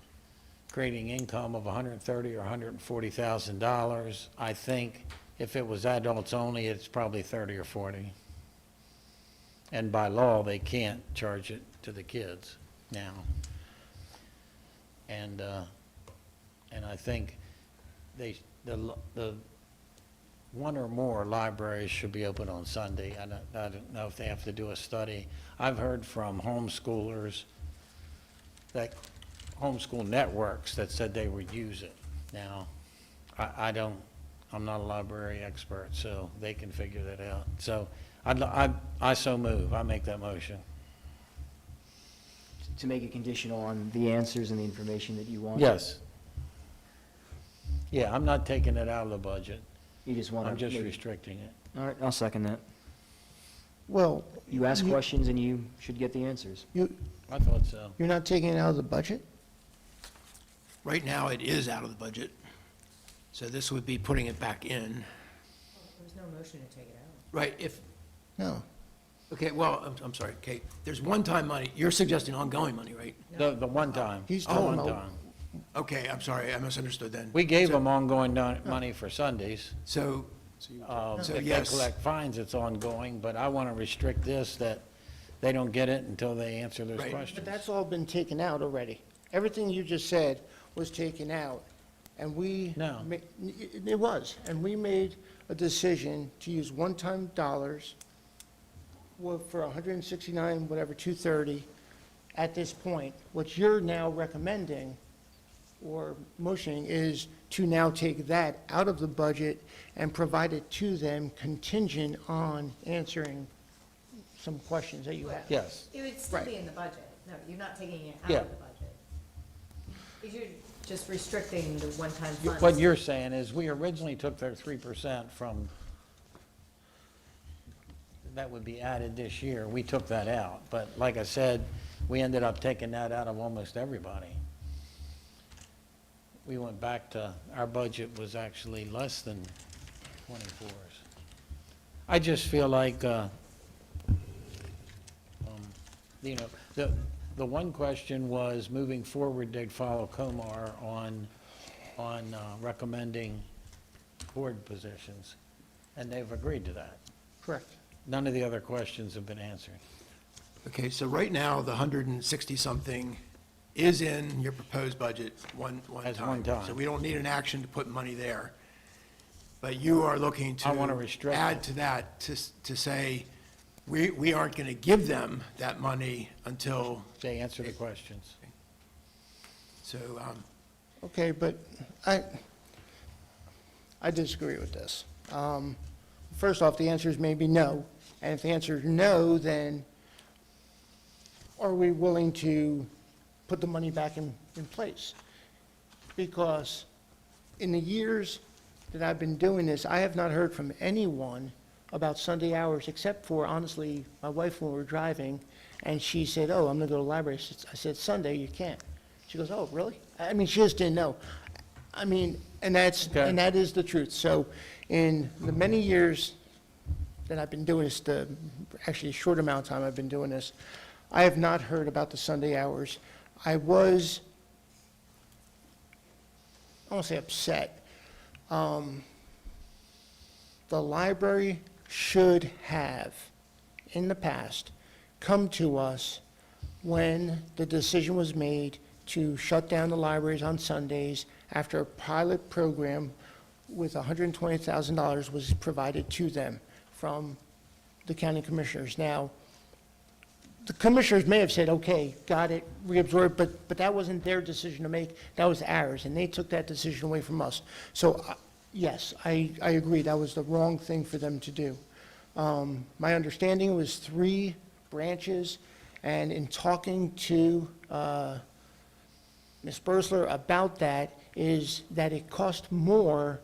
creating income of $130,000 or $140,000. I think If it was adults only, it's probably 30 or 40. And by law, they can't charge it to the kids now. And I think the one or more libraries should be open on Sunday. I don't know if they have to do a study. I've heard from homeschoolers, that homeschool networks that said they would use it. Now, I'm not a library expert, so they can figure that out. So I so move, I make that motion. To make it conditional on the answers and the information that you want? Yes. Yeah, I'm not taking it out of the budget. You just want to? I'm just restricting it. All right, I'll second that. Well, You ask questions and you should get the answers. I thought so. you're not taking it out of the budget? Right now, it is out of the budget, so this would be putting it back in. There's no motion to take it out. Right, if, No. okay, well, I'm sorry, Kate, there's one-time money, you're suggesting ongoing money, right? The one time. He's The talking one about- time. Okay, I'm sorry, I misunderstood then. We gave them ongoing money for Sundays. So, If So, they yes. collect fines, it's ongoing, but I want to restrict this, that they don't get it until they answer those Right. questions. But that's all been taken out already. Everything you just said was taken out, and we. No. It was, and we made a decision to use one-time dollars for 169, whatever, 230 at this point. What you're now recommending or motioning is to now take that out of the budget and provide it to them contingent on answering some questions that you have. Yes, It would still Right. be in the budget. No, you're not taking it out Yeah. of the budget. You're just restricting the one-time funds. what you're saying is, we originally took their 3% from, that would be added this year, we took that out, but like I said, we ended up taking that out of almost everybody. We went back to, our budget was actually less than 24's. I just feel like, you know, the one question was, moving forward, they'd follow Comar on recommending board positions, and they've agreed to that. Correct. None of the other questions have been answered. okay, so right now, the 160-something is in your proposed budget one As time. one time. So we don't need an action to put money there. But you are looking to I wanna restrict add it. to that, to say, we aren't going to give them that money until, They answer the questions. so, Okay, but I disagree with this. First off, the answer is maybe no, and if the answer is no, then are we willing to put the money back in place? Because in the years that I've been doing this, I have not heard from anyone about Sunday hours, except for, honestly, my wife when we were driving, and she said, oh, I'm gonna go to the library. I said, Sunday, you can't. She goes, oh, really? I mean, she just didn't know. I mean, and Okay. that is the truth. So in the many years that I've been doing this, actually a short amount of time I've been doing this, I have not heard about the Sunday hours. I won't say upset. The library should have, in the past, come to us when the decision was made to shut down the libraries on Sundays after a pilot program with $120,000 was provided to them from the county commissioners. Now, the commissioners may have said, okay, got it, reabsorb, but that wasn't their decision to make, that was ours, and they took that decision away from us. So, yes, I agree, that was the wrong thing for them to do. My understanding was 3 branches, and in talking to Ms. Bursler about that, is that it cost more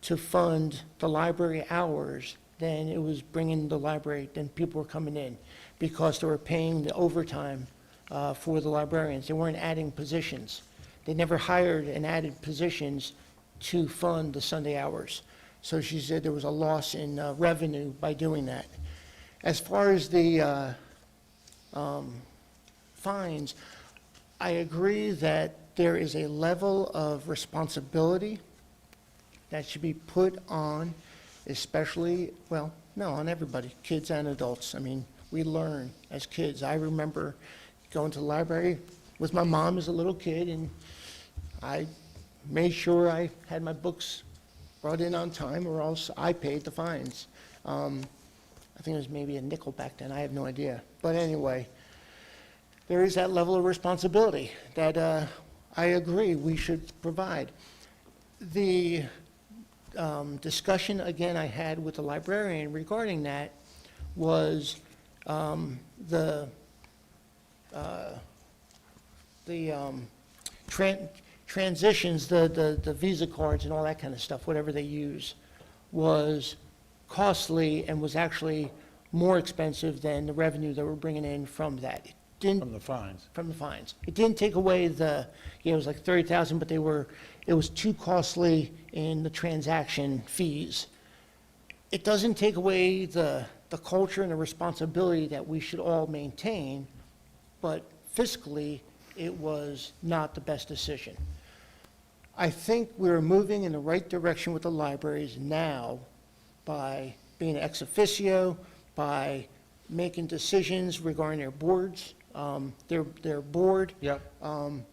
to fund the library hours than it was bringing the library, than people were coming in, because they were paying the overtime for the librarians. They weren't adding positions. They never hired and added positions to fund the Sunday hours. So she said there was a loss in revenue by doing that. As far as the fines, I agree that there is a level of responsibility that should be put on especially, well, no, on everybody, kids and adults. I mean, we learn as kids. I remember going to the library with my mom as a little kid, and I made sure I had my books brought in on time, or else I paid the fines. I think it was maybe a nickel back then, I have no idea. But anyway, there is that level of responsibility that I agree we should provide. The discussion, again, I had with the librarian regarding that was the transitions, the Visa cards and all that kind of stuff, whatever they use, was costly and was actually more expensive than the revenue that we're bringing in from that. It didn't, From the fines. from the fines. It didn't take away the, it was like 30,000, but it was too costly in the transaction fees. It doesn't take away the culture and the responsibility that we should all maintain, but fiscally, it was not the best decision. I think we're moving in the right direction with the libraries now by being ex officio, by making decisions regarding their boards, their board. Yep. And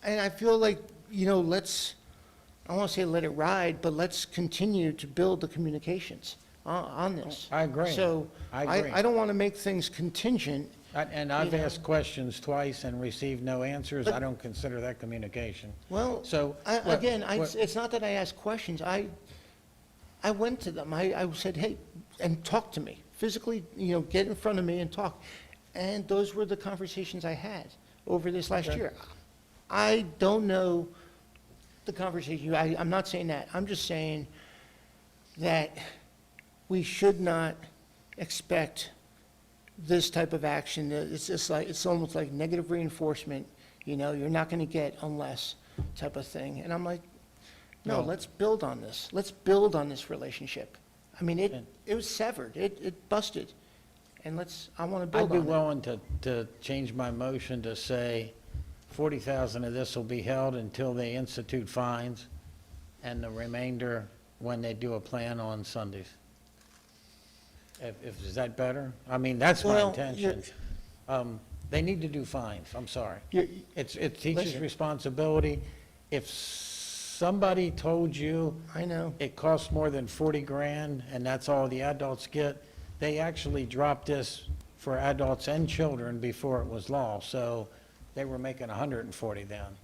I feel like, I don't want to say let it ride, but let's continue to build the communications on this. I agree. So I agree. I don't want to make things contingent. And I've You know. asked questions twice and received no answers. I don't consider that communication. Well, So. again, what- it's not that I asked questions. I went to them. I said, hey, and talk to me. Physically, get in front of me and talk. And those were the conversations I had over this last Okay. year. I don't know the conversation. I'm not saying that. I'm just saying that we should not expect this type of action. It's just like, it's almost like negative reinforcement, you're not going to get unless type of thing. And I'm like, no, No. let's build on this. Let's build on this relationship. I mean, it was severed. It busted. And I want to I'd build be on it. willing to change my motion to say 40,000 of this will be held until they institute fines, and the remainder when they do a plan on Sundays. Is that better? I mean, that's my Well, intention. They need to do fines, I'm sorry. You're- It's teachers' Listen. responsibility. If somebody told you I know. it costs more than 40 grand and that's all the adults get, they actually dropped this for adults and children before it was law, so they were making 140 then.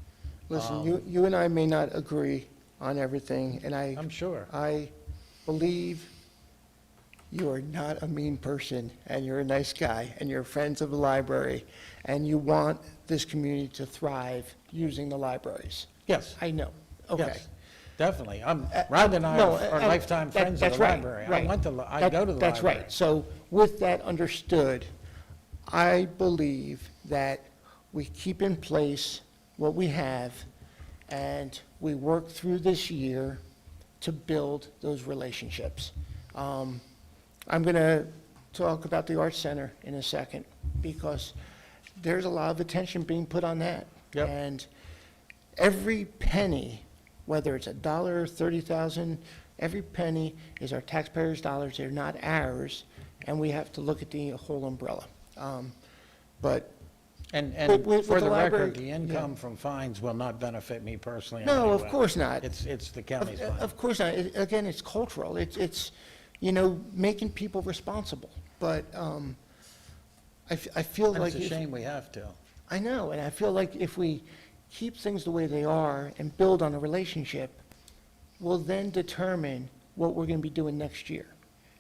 Listen, you and I may not agree on everything, and I'm sure. I believe you are not a mean person, and you're a nice guy, and you're friends of the library, and you want this community to thrive using the libraries. Yes, I know, okay. yes, definitely. Rhonda and I No, are lifetime friends of that's the right, library. right. I go to the library. That's right. So with that understood, I believe that we keep in place what we have, and we work through this year to build those relationships. I'm going to talk about the Arts Center in a second, because there's a lot of attention being put on that. Yep. And every penny, whether it's $1, 30,000, every penny is our taxpayers' dollars. They're not ours, and we have to look at the whole umbrella. But And With for the the library, record, the income from fines will not benefit me personally in no, any of way. course not. It's the county's fine. Of course not. Again, it's cultural. It's making people responsible. But I feel And like. it's a shame we have to. I know, and I feel like if we keep things the way they are and build on a relationship, we'll then determine what we're going to be doing next year.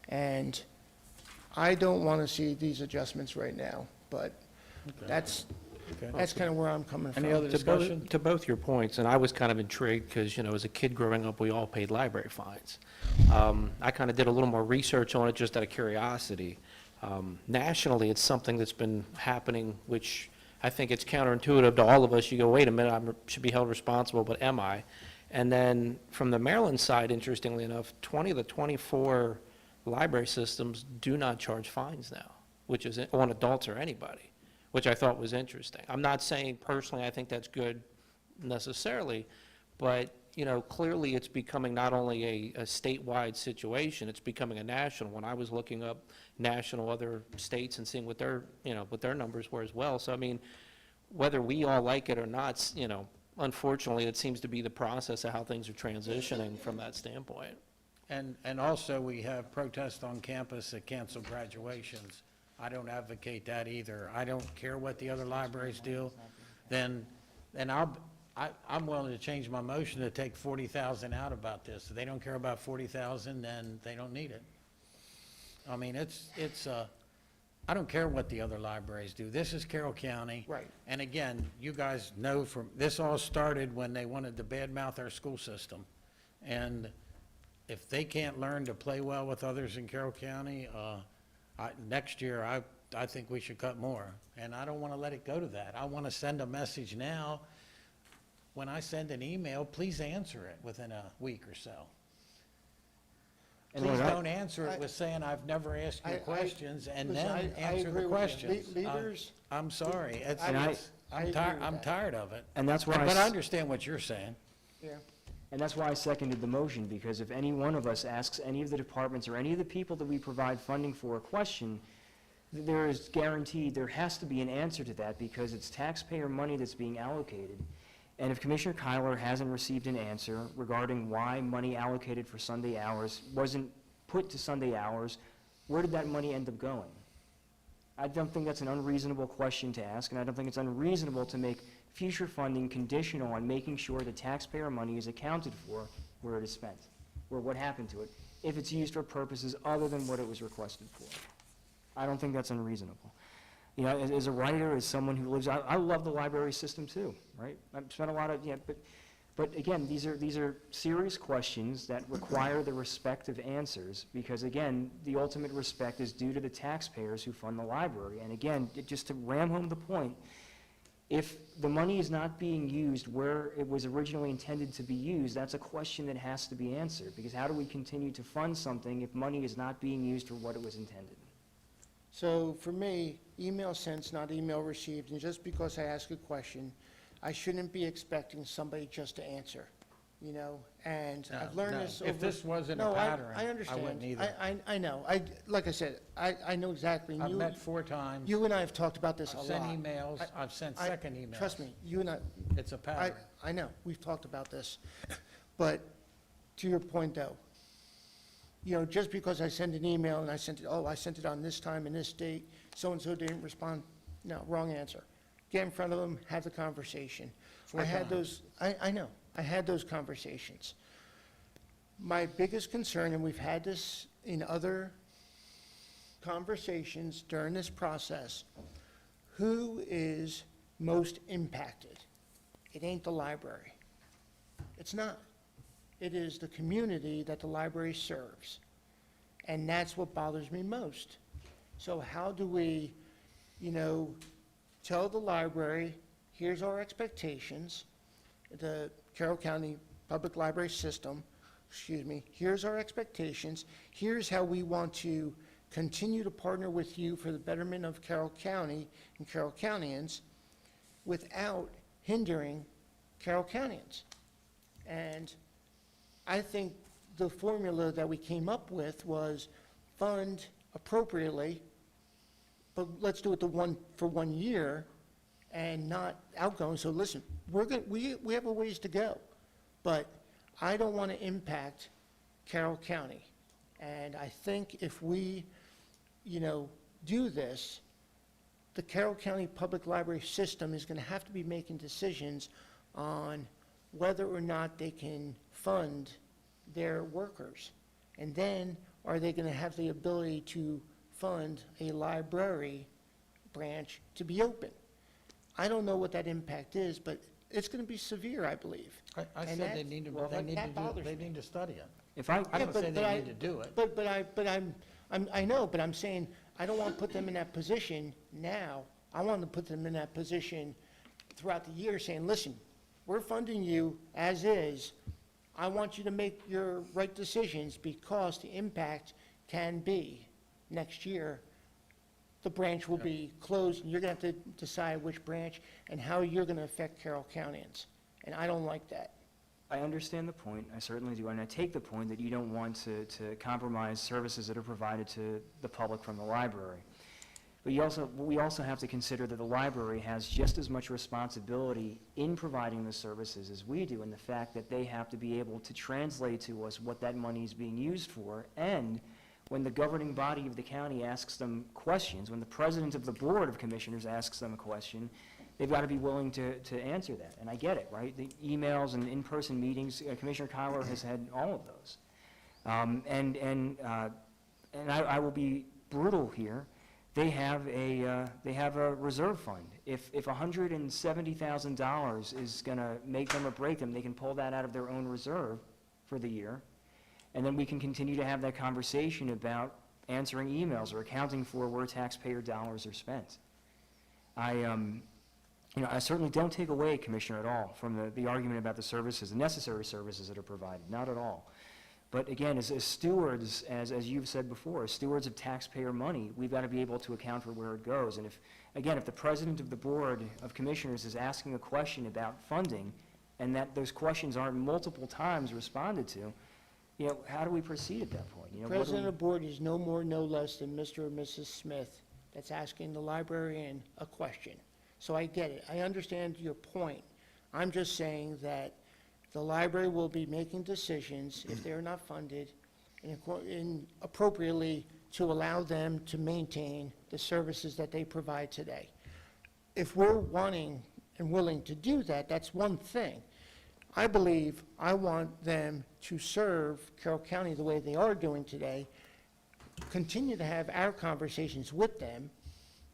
And I don't want to see these adjustments right now, but that's Okay. kind of where I'm coming from. Any other discussion? To both your points, and I was kind of intrigued because, as a kid growing up, we all paid library fines. I kind of did a little more research on it just out of curiosity. Nationally, it's something that's been happening, which I think it's counterintuitive to all of us. You go, wait a minute, I should be held responsible, but am I? And then from the Maryland side, interestingly enough, 20 of the 24 library systems do not charge fines now, which is on adults or anybody, which I thought was interesting. I'm not saying personally I think that's good necessarily, but, you know, clearly it's becoming not only a statewide situation, it's becoming a national one. I was looking up national other states and seeing what their, you know, what their numbers were as well. So, I mean, whether we all like it or not, you know, unfortunately, it seems to be the process of how things are transitioning from that standpoint. And also, we have protests on campus that cancel graduations. I don't advocate that either. I don't care what the other libraries do, then I'm willing to change my motion to take 40,000 out about this. If they don't care about 40,000, then they don't need it. I mean, I don't care what the other libraries do. This is Carroll County. Right. And again, you guys know this all started when they wanted to badmouth our school system. And if they can't learn to play well with others in Carroll County, next year, I think we should cut more. And I don't want to let it go to that. I want to send a message now. When I send an email, please answer it within a week or so. And Please look, don't answer it with saying, "I've never asked you I- questions," and listen, then I answer agree the with you. questions. Leaders- I'm sorry. It's- And I- it's- I agree with I'm that. tired of it. And that's why I But I s- understand what you're saying. Yeah. And that's why I seconded the motion, because if any one of us asks any of the departments or any of the people that we provide funding for a question, there is guaranteed, there has to be an answer to that, because it's taxpayer money that's being allocated. And if Commissioner Kyler hasn't received an answer regarding why money allocated for Sunday hours wasn't put to Sunday hours, where did that money end up going? I don't think that's an unreasonable question to ask, and I don't think it's unreasonable to make future funding conditional on making sure the taxpayer money is accounted for where it is spent, or what happened to it, if it's used for purposes other than what it was requested for. I don't think that's unreasonable. You know, as a writer, as someone who lives, I love the library system too, right? I've spent a lot of, but again, these are serious questions that require the respective answers, because again, the ultimate respect is due to the taxpayers who fund the library. And again, just to ram home the point, if the money is not being used where it was originally intended to be used, that's a question that has to be answered, because how do we continue to fund something if money is not being used for what it was intended? So for me, email sent, not email received, and just because I ask a question, I shouldn't be expecting somebody just to answer, you know? And I've learned No, this if over... this wasn't a No, pattern, I I understand. wouldn't either. I know. Like I said, I know exactly. And I've you- met 4 times. You and I have talked about this a I've lot. sent emails. I've sent I- second emails. Trust me, you and I, It's a pattern. I know, we've talked about this. But to your point, though, you know, just because I send an email and I sent it on this time and this date, so-and-so didn't respond, no, wrong answer. Get in front of them, have the conversation. 4 I had times. those, I know, I had those conversations. My biggest concern, and we've had this in other conversations during this process, who is most impacted? It ain't the library. It's not. It is the community that the library serves. And that's what bothers me most. So how do we, you know, tell the library, here's our expectations, the Carroll County Public Library System, here's our expectations, here's how we want to continue to partner with you for the betterment of Carroll County and Carroll Countyans without hindering Carroll Countyans. And I think the formula that we came up with was fund appropriately, but let's do it for 1 year and not outgoing. So listen, we have a ways to go, but I don't want to impact Carroll County. And I think if we, you know, do this, the Carroll County Public Library System is going to have to be making decisions on whether or not they can fund their workers. And then, are they going to have the ability to fund a library branch to be open? I don't know what that impact is, but it's going to be severe, I believe. I And said that- they need to, well, they that need to do, bothers they me. need to study it. If I, I Yeah, don't but- say but they I- need to do it. I know, but I'm saying, I don't want to put them in that position now. I want to put them in that position throughout the year, saying, listen, we're funding you as is. I want you to make your right decisions, because the impact can be, next year, the branch will be closed, and you're going to have to decide which branch and how you're going to affect Carroll Countyans. And I don't like that. I understand the point, I certainly do, and I take the point that you don't want to compromise services that are provided to the public from the library. But we also have to consider that the library has just as much responsibility in providing the services as we do, in the fact that they have to be able to translate to us what that money is being used for, and when the governing body of the county asks them questions, when the president of the Board of Commissioners asks them a question, they've got to be willing to answer that. And I get it, right? The emails and in-person meetings, Commissioner Kyler has had all of those. And I will be brutal here. They have a reserve fund. If $170,000 is going to make them or break them, they can pull that out of their own reserve for the year. And then we can continue to have that conversation about answering emails or accounting for where taxpayer dollars are spent. I certainly don't take away, Commissioner, at all from the argument about the services, the necessary services that are provided, not at all. But again, as stewards, as you've said before, as stewards of taxpayer money, we've got to be able to account for where it goes. And if the president of the Board of Commissioners is asking a question about funding, and that those questions aren't multiple times responded to, how do we proceed at that point? President of the board is no more, no less than Mr. or Mrs. Smith that's asking the librarian a question. So I get it. I understand your point. I'm just saying that the library will be making decisions, if they're not funded, appropriately to allow them to maintain the services that they provide today. If we're wanting and willing to do that, that's one thing. I believe I want them to serve Carroll County the way they are doing today, continue to have our conversations with them,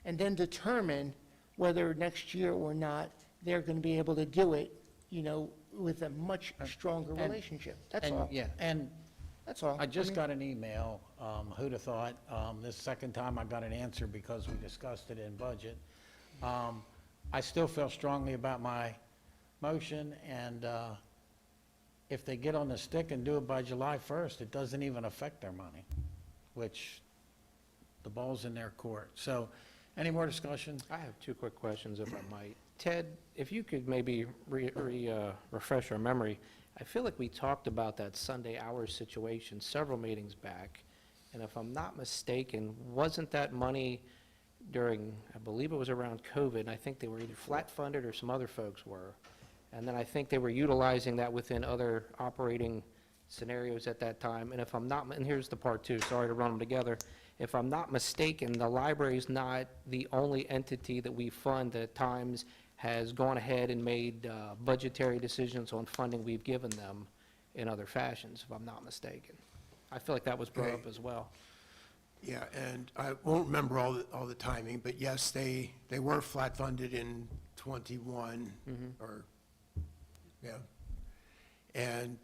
and then determine whether next year or not they're going to be able to do it, with a much stronger relationship. That's all. Yeah, and That's all. I just got an email, who'd have thought, this second time I got an answer because we discussed it in budget. I still feel strongly about my motion, and if they get on the stick and do it by July 1st, it doesn't even affect their money, which the ball's in their court. So, any more discussion? I have two quick questions, if I might. Ted, if you could maybe refresh our memory, I feel like we talked about that Sunday hours situation several meetings back, and if I'm not mistaken, wasn't that money during, I believe it was around COVID, and I think they were either flat funded or some other folks were, and then I think they were utilizing that within other operating scenarios at that time, and if I'm not, and here's the part two, sorry to run them together, if I'm not mistaken, the library's not the only entity that we fund that at times has gone ahead and made budgetary decisions on funding we've given them in other fashions, if I'm not mistaken. I feel like that was brought up Okay. as well. Yeah, and I won't remember all the timing, but yes, they were flat funded in '21, or, yeah. And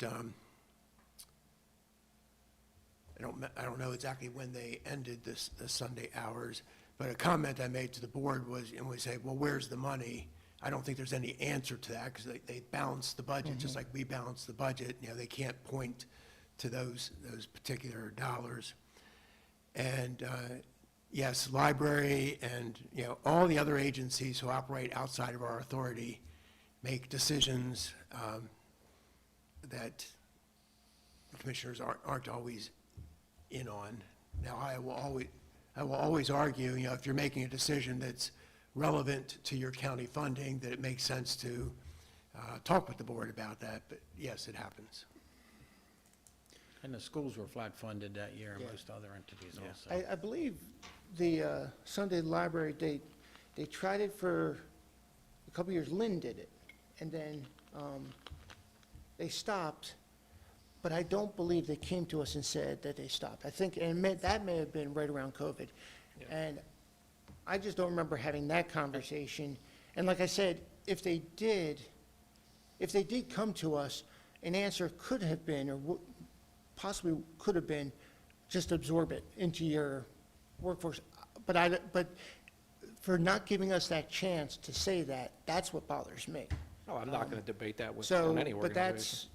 I don't know exactly when they ended the Sunday hours, but a comment I made to the board was, and we say, well, where's the money? I don't think there's any answer to that, because they balance the budget, just like we balance the budget. They can't point to those particular dollars. And yes, library and, all the other agencies who operate outside of our authority make decisions that the commissioners aren't always in on. Now, I will always argue, if you're making a decision that's relevant to your county funding, that it makes sense to talk with the board about that, but yes, it happens. And the schools were flat funded that year, and Yeah. most other entities also. I believe the Sunday library, they tried it for a couple years. Lynn did it, and then they stopped, but I don't believe they came to us and said that they stopped. I think, that may have been right around COVID. Yeah. And I just don't remember having that conversation. And like I said, if they did come to us, an answer could have been, or possibly could have been, just absorb it into your workforce. But for not giving us that chance to say that, that's what bothers me. Oh, I'm not going to debate that with So, on any but organization.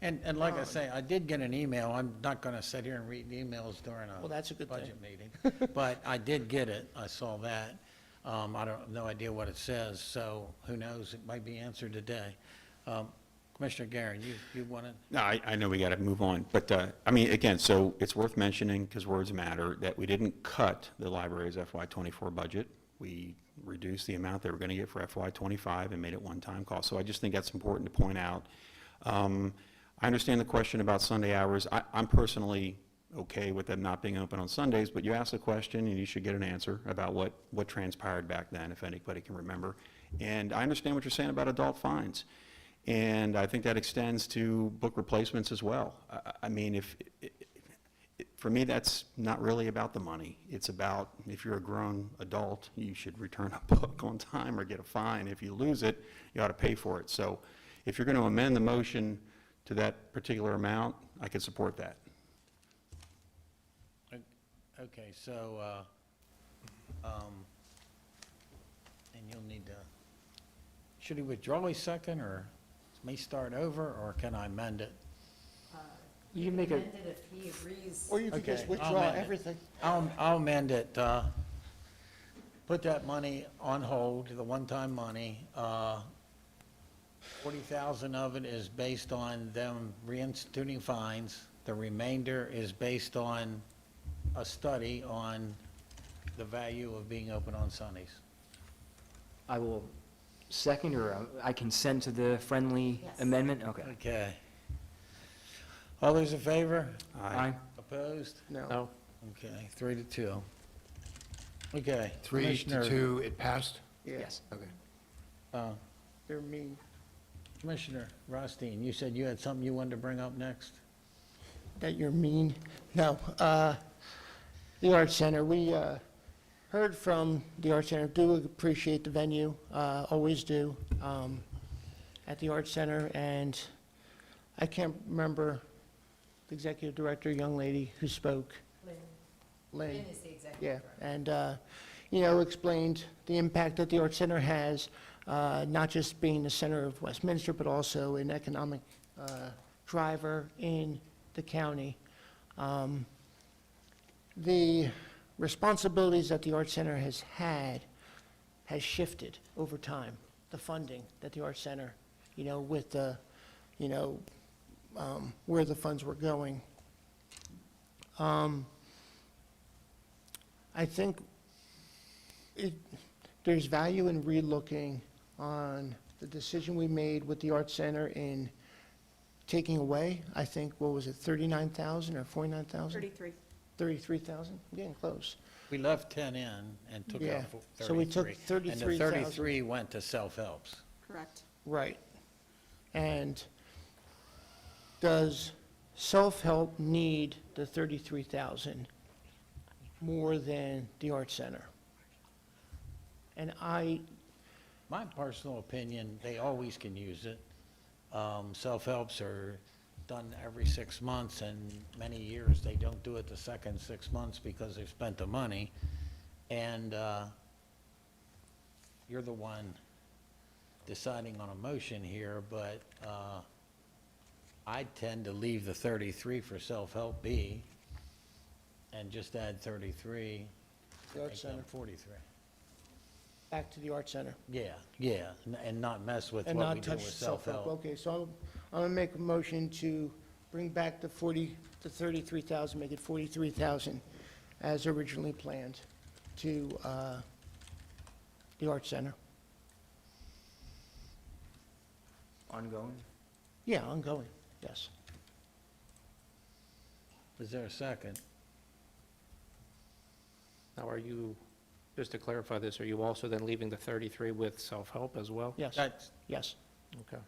that's, And like I say, I did get an email. I'm not going to sit here and read emails during Well, that's a good thing. budget meeting. But I did get it. I saw that. I don't, no idea what it says, so who knows? It might be answered today. Commissioner Garin, you want to? No, I know we got to move on, but, I mean, again, so it's worth mentioning, because words matter, that we didn't cut the library's FY '24 budget. We reduced the amount they were going to get for FY '25 and made it one-time cost. So I just think that's important to point out. I understand the question about Sunday hours. I'm personally okay with them not being open on Sundays, but you asked a question, and you should get an answer about what transpired back then, if anybody can remember. And I understand what you're saying about adult fines. And I think that extends to book replacements as well. I mean, for me, that's not really about the money. It's about, if you're a grown adult, you should return a book on time or get a fine. If you lose it, you ought to pay for it. So if you're going to amend the motion to that particular amount, I could support that. Okay, so, and you'll need to, should he withdraw his second, or me start over, or can I amend it? You can make a, Amend it if he agrees. Or you could just Okay, I'll withdraw amend it. everything. I'll amend it, put that money on hold, the one-time money. 40,000 of it is based on them reinstituting fines. The remainder is based on a study on the value of being open on Sundays. I will second, or I consent to the friendly Yes. amendment? Okay. Okay. All those in favor? Aye. Opposed? No? Okay, 3-2. Okay. 3 to Commissioner- 2, it passed? Yes. Okay. They're mean. Commissioner Rothstein, you said you had something you wanted to bring up next? That you're mean. No, the Art Center, we heard from the Art Center, do appreciate the venue, always do, at the Art Center, and I can't remember the executive director, young lady who spoke, Lynn. Lynn. Lynn is the executive Yeah, director. and, explained the impact that the Art Center has, not just being the center of Westminster, but also an economic driver in the county. The responsibilities that the Art Center has had has shifted over time, the funding that the Art Center, with the, where the funds were going. I think there's value in relooking on the decision we made with the Art Center in taking away, I think, what was it, 39,000 or 49,000? 33. 33,000, I'm getting close. We left 10 in and took Yeah, out 33. so we took And 33,000. the 33 went to self-helps. Correct. Right. And does self-help need the 33,000 more than the Art Center? And My personal opinion, they always can use it. Self-helps are done every 6 months, and many years they don't do it the second 6 months because they've spent the money. And you're the one deciding on a motion here, but I tend to leave the 33 for self-help be and just add 33, The Art make them Center, 43. back to the Art Center. Yeah, and not mess with And what we not do with touch self-help. self-help. Okay, so I'm going to make a motion to bring back the 33,000, make it 43,000 as originally planned to the Art Center. Ongoing? Yeah, ongoing, yes. Is there a second? Now, are you, just to clarify this, are you also then leaving the 33 with self-help as well? Yes, That's, yes. Okay.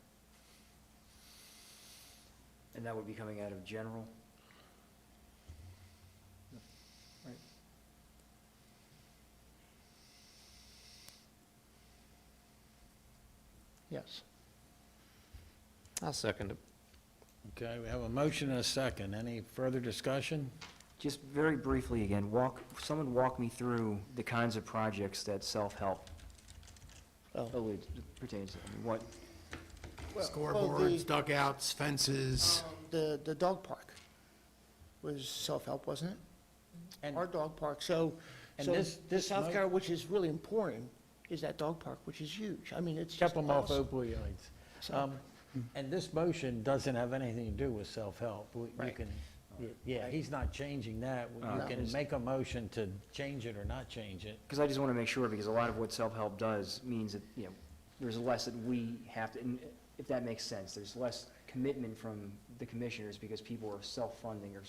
And that would be coming out of general? Right. Yes. I'll second it. okay, we have a motion and a second. Any further discussion? Just very briefly again, someone walk me through the kinds of projects that self-help Oh. pertains to. I mean, what, Scoreboards, dugouts, fences. The dog park was self-help, wasn't it? And Our dog park, so, And so this South mo- Carolina, which is really important, is that dog park, which is huge. I mean, it's kept just them off awesome. opioids. So- And this motion doesn't have anything to do with self-help. You Right. can, yeah, he's not changing that. You No. can make a motion to change it or not change it. Because I just want to make sure, because a lot of what self-help does means that, there's less that we have to, and if that makes sense, there's less commitment from the commissioners because people are self-funding or,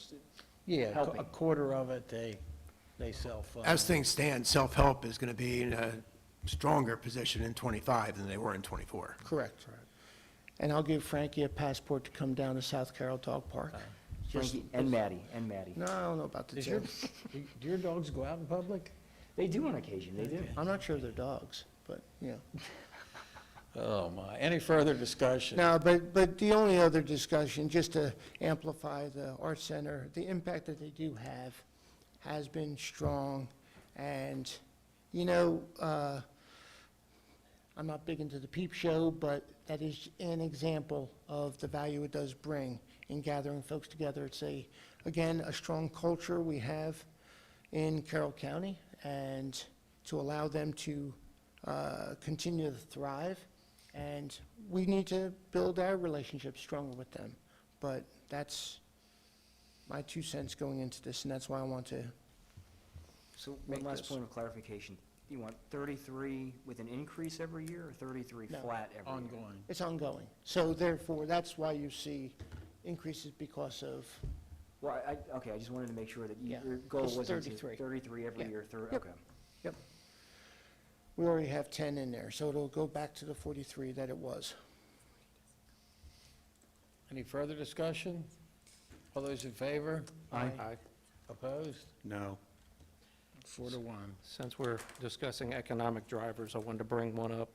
Yeah, Helping. a quarter of it, they self-fund. As things stand, self-help is going to be in a stronger position in '25 than they were in '24. Correct. And I'll give Frankie a passport to come down to South Carroll Dog Park. Just- Frankie, and Maddie. No, I don't know about the Does your, two. do your dogs go out in public? They do on occasion, they do. I'm not sure they're dogs, but, Oh, my. Any further discussion? No, but the only other discussion, just to amplify the Art Center, the impact that they do have has been strong. And, I'm not big into the peep show, but that is an example of the value it does bring in gathering folks together. It's again, a strong culture we have in Carroll County, and to allow them to continue to thrive. And we need to build our relationship stronger with them. But that's my 2 cents going into this, and that's why I want to, So one Make last this. point of clarification. You want 33 with an increase every year, or 33 No. flat every year? Ongoing. it's ongoing. So therefore, that's why you see increases because of, Well, okay, I just wanted to make sure that Yeah, your goal it's wasn't 33. 33 every Yeah. year, Yep. okay. we already have 10 in there, so it'll go back to the 43 that it was. Any further discussion? All those in favor? Aye. Opposed? No. 4-1. Since we're discussing economic drivers, I wanted to bring one up.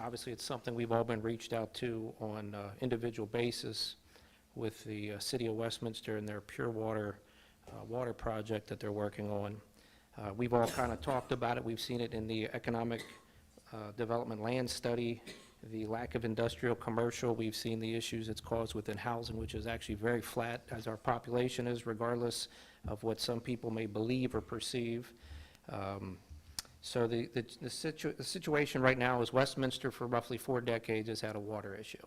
Obviously, it's something we've all been reached out to on individual basis with the City of Westminster and their Pure Water water project that they're working on. We've all kind of talked about it. We've seen it in the economic development land study, the lack of industrial commercial. We've seen the issues it's caused within housing, which is actually very flat as our population is, regardless of what some people may believe or perceive. So the situation right now is Westminster for roughly 4 decades has had a water issue.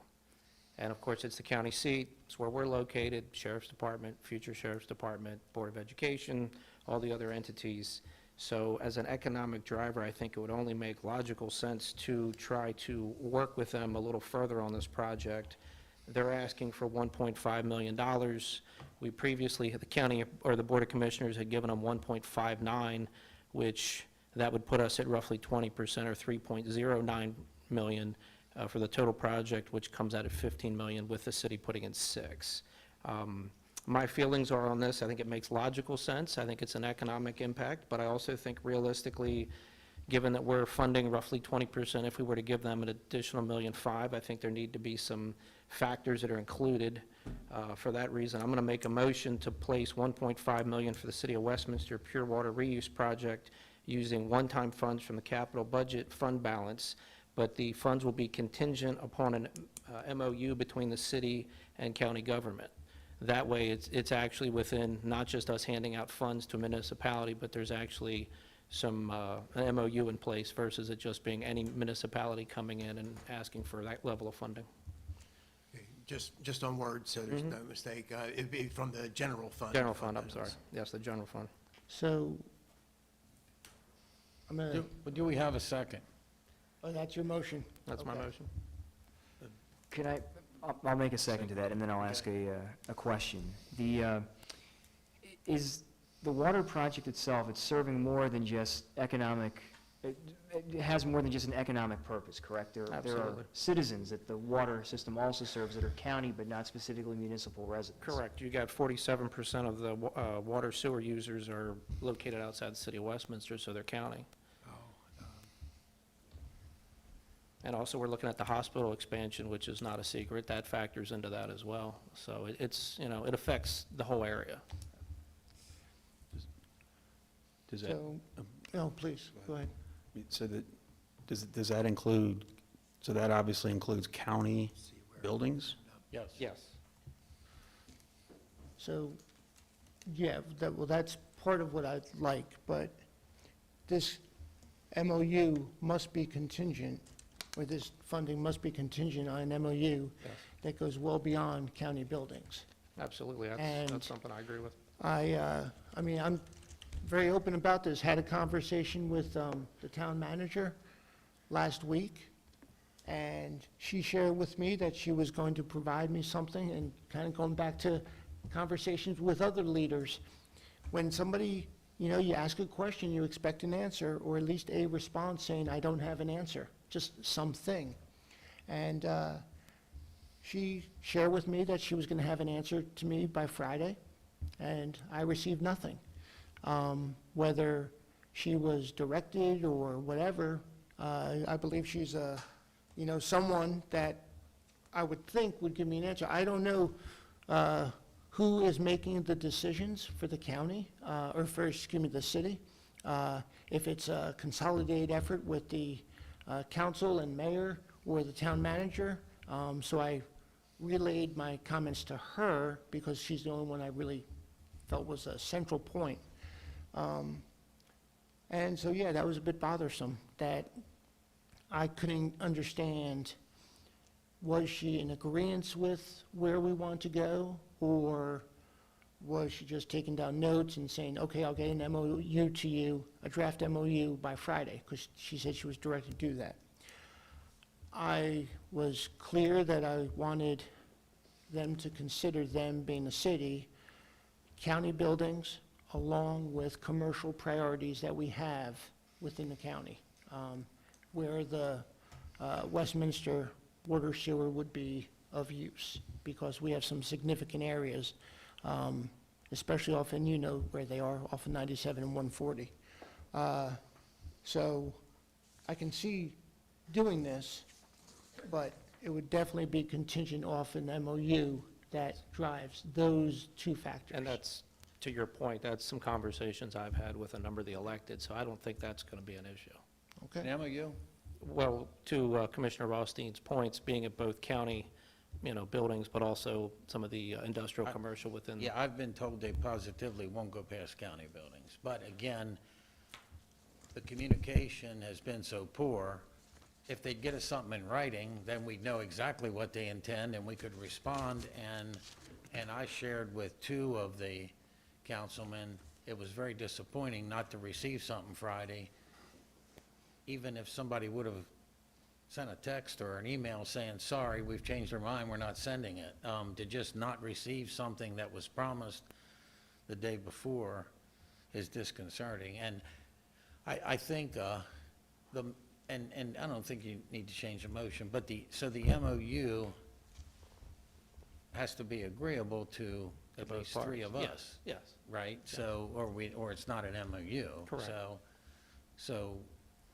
And of course, it's the county seat, it's where we're located, Sheriff's Department, future Sheriff's Department, Board of Education, all the other entities. So as an economic driver, I think it would only make logical sense to try to work with them a little further on this project. They're asking for $1.5 million. We previously, the county, or the Board of Commissioners had given them 1.59, which that would put us at roughly 20%, or 3.09 million for the total project, which comes out at 15 million, with the city putting in 6. My feelings are on this, I think it makes logical sense. I think it's an economic impact, but I also think realistically, given that we're funding roughly 20%, if we were to give them an additional $1.5 million, I think there need to be some factors that are included. For that reason, I'm going to make a motion to place $1.5 million for the City of Westminster Pure Water Reuse Project using one-time funds from the capital budget fund balance, but the funds will be contingent upon an MOU between the city and county government. That way, it's actually within not just us handing out funds to a municipality, but there's actually some an MOU in place versus it just being any municipality coming in and asking for that level of funding. Just on words, so there's no mistake. It'd be from the general fund. General fund, I'm sorry. Yes, the general fund. So, I'm going to, Do we have a second? oh, that's your motion? That's my Okay. motion. Could I'll make a second to that, and then I'll ask a question. Is the water project itself, it's serving more than just economic, it has more than just an economic purpose, correct? There are Absolutely. citizens that the water system also serves that are county, but not specifically municipal residents. Correct. You got 47% of the water sewer users are located outside the city of Westminster, so they're county. And also, we're looking at the hospital expansion, which is not a secret. That factors into that as well. So it's, it affects the whole area. Does that, So, no, please, go ahead. so that, does that include, so that obviously includes county buildings? Yes. Yes. So, yeah, that's part of what I'd like, but this MOU must be contingent where this funding must be contingent on an MOU Yes. that goes well beyond county buildings. Absolutely, And- that's something I agree with. I mean, I'm very open about this. Had a conversation with the town manager last week, and she shared with me that she was going to provide me something, and kind of going back to conversations with other leaders. When somebody, you know, you ask a question, you expect an answer, or at least a response saying, I don't have an answer, just something. And she shared with me that she was going to have an answer to me by Friday, and I received nothing. Whether she was directed or whatever, I believe she's a, you know, someone that I would think would give me an answer. I don't know who is making the decisions for the county, or for, excuse me, the city. If it's a consolidated effort with the council and mayor or the town manager. So I relayed my comments to her because she's the only one I really felt was a central point. And so, yeah, that was a bit bothersome, that I couldn't understand, was she in agreement with where we want to go? Or was she just taking down notes and saying, okay, I'll get an MOU to you, a draft MOU by Friday? Because she said she was directed to do that. I was clear that I wanted them to consider them being a city, county buildings, along with commercial priorities that we have within the county, where the Westminster water sewer would be of use, because we have some significant areas, especially off, and you know where they are, off of 97 and 140. So I can see doing this, but it would definitely be contingent off an MOU that drives those two factors. And that's, to your point, that's some conversations I've had with a number of the elected, so I don't think that's going to be an issue. Okay? An MOU? Well, to Commissioner Rothstein's points, being at both county, you know, buildings, but also some of the industrial, commercial within. Yeah, I've been told they positively won't go past county buildings. But again, the communication has been so poor. If they'd get us something in writing, then we'd know exactly what they intend, and we could respond. And I shared with two of the councilmen, it was very disappointing not to receive something Friday. Even if somebody would have sent a text or an email saying, sorry, we've changed our mind, we're not sending it, to just not receive something that was promised the day before is disconcerting. And I think and I don't think you need to change the motion, but so the MOU has to be agreeable to at both least three parties. of Yes, us, yes. right? So, or it's not an MOU. Correct. So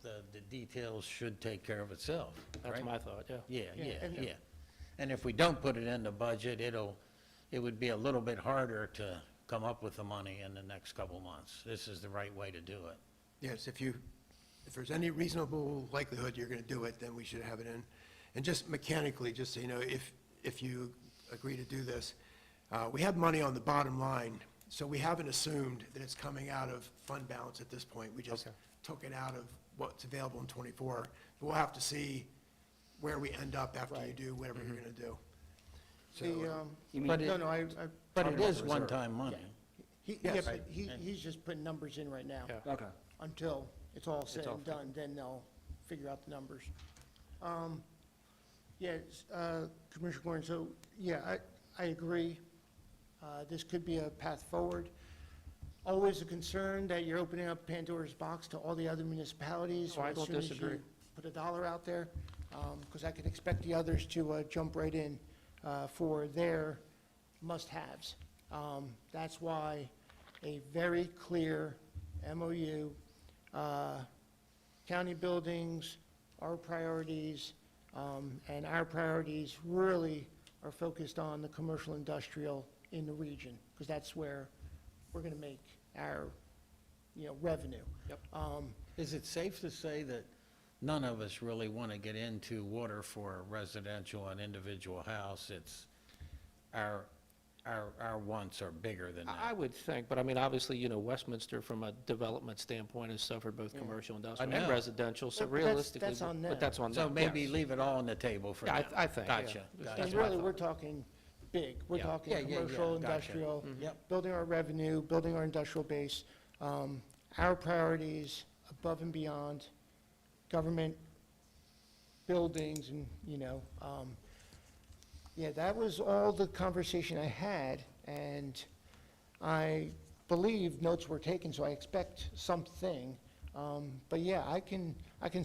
the details should take care of itself, right? That's my thought, yeah. Yeah, Yeah, yeah, and- yeah. And if we don't put it in the budget, it would be a little bit harder to come up with the money in the next couple months. This is the right way to do it. Yes, if there's any reasonable likelihood you're going to do it, then we should have it in. And just mechanically, just so you know, if you agree to do this, we have money on the bottom line, so we haven't assumed that it's coming out of fund balance at this point. We just Okay. took it out of what's available in '24. But we'll have to see where we end up after you Right. do whatever you're going to do. The, So, You mean- But it- no, no, But it Talking about is reserve. one-time money. yeah, Yes. but he's just putting numbers in right now. Yeah. Okay. Until it's all said all and done, then they'll figure out the numbers. Commissioner Gordon, so, yeah, I agree. This could be a path forward. Always a concern that you're opening up Pandora's box to all the other municipalities. Oh, I as don't soon as disagree. you Put a dollar out there, because I could expect the others to jump right in for their must-haves. That's why a very clear MOU, county buildings, our priorities, and our priorities really are focused on the commercial industrial in the region, because that's where we're going to make our, revenue. Yep. Is it safe to say that none of us really want to get into water for a residential and individual house? It's our wants are bigger than I that. would think, but I mean, obviously, you know, Westminster, from a development standpoint, has suffered both commercial, industrial, and know. residential, so But that's- realistically. that's on them. But that's on So them, maybe yes. leave it all on the table for Yeah, now. I think, yeah. Gotcha, That's And gotcha. my really, thought. we're talking big. We're Yeah. talking Yeah, yeah, yeah, commercial, gotcha. industrial, Yep. building our revenue, building our industrial base. Our priorities above and beyond government buildings and, you know, yeah, that was all the conversation I had, and I believe notes were taken, so I expect something. But yeah, I can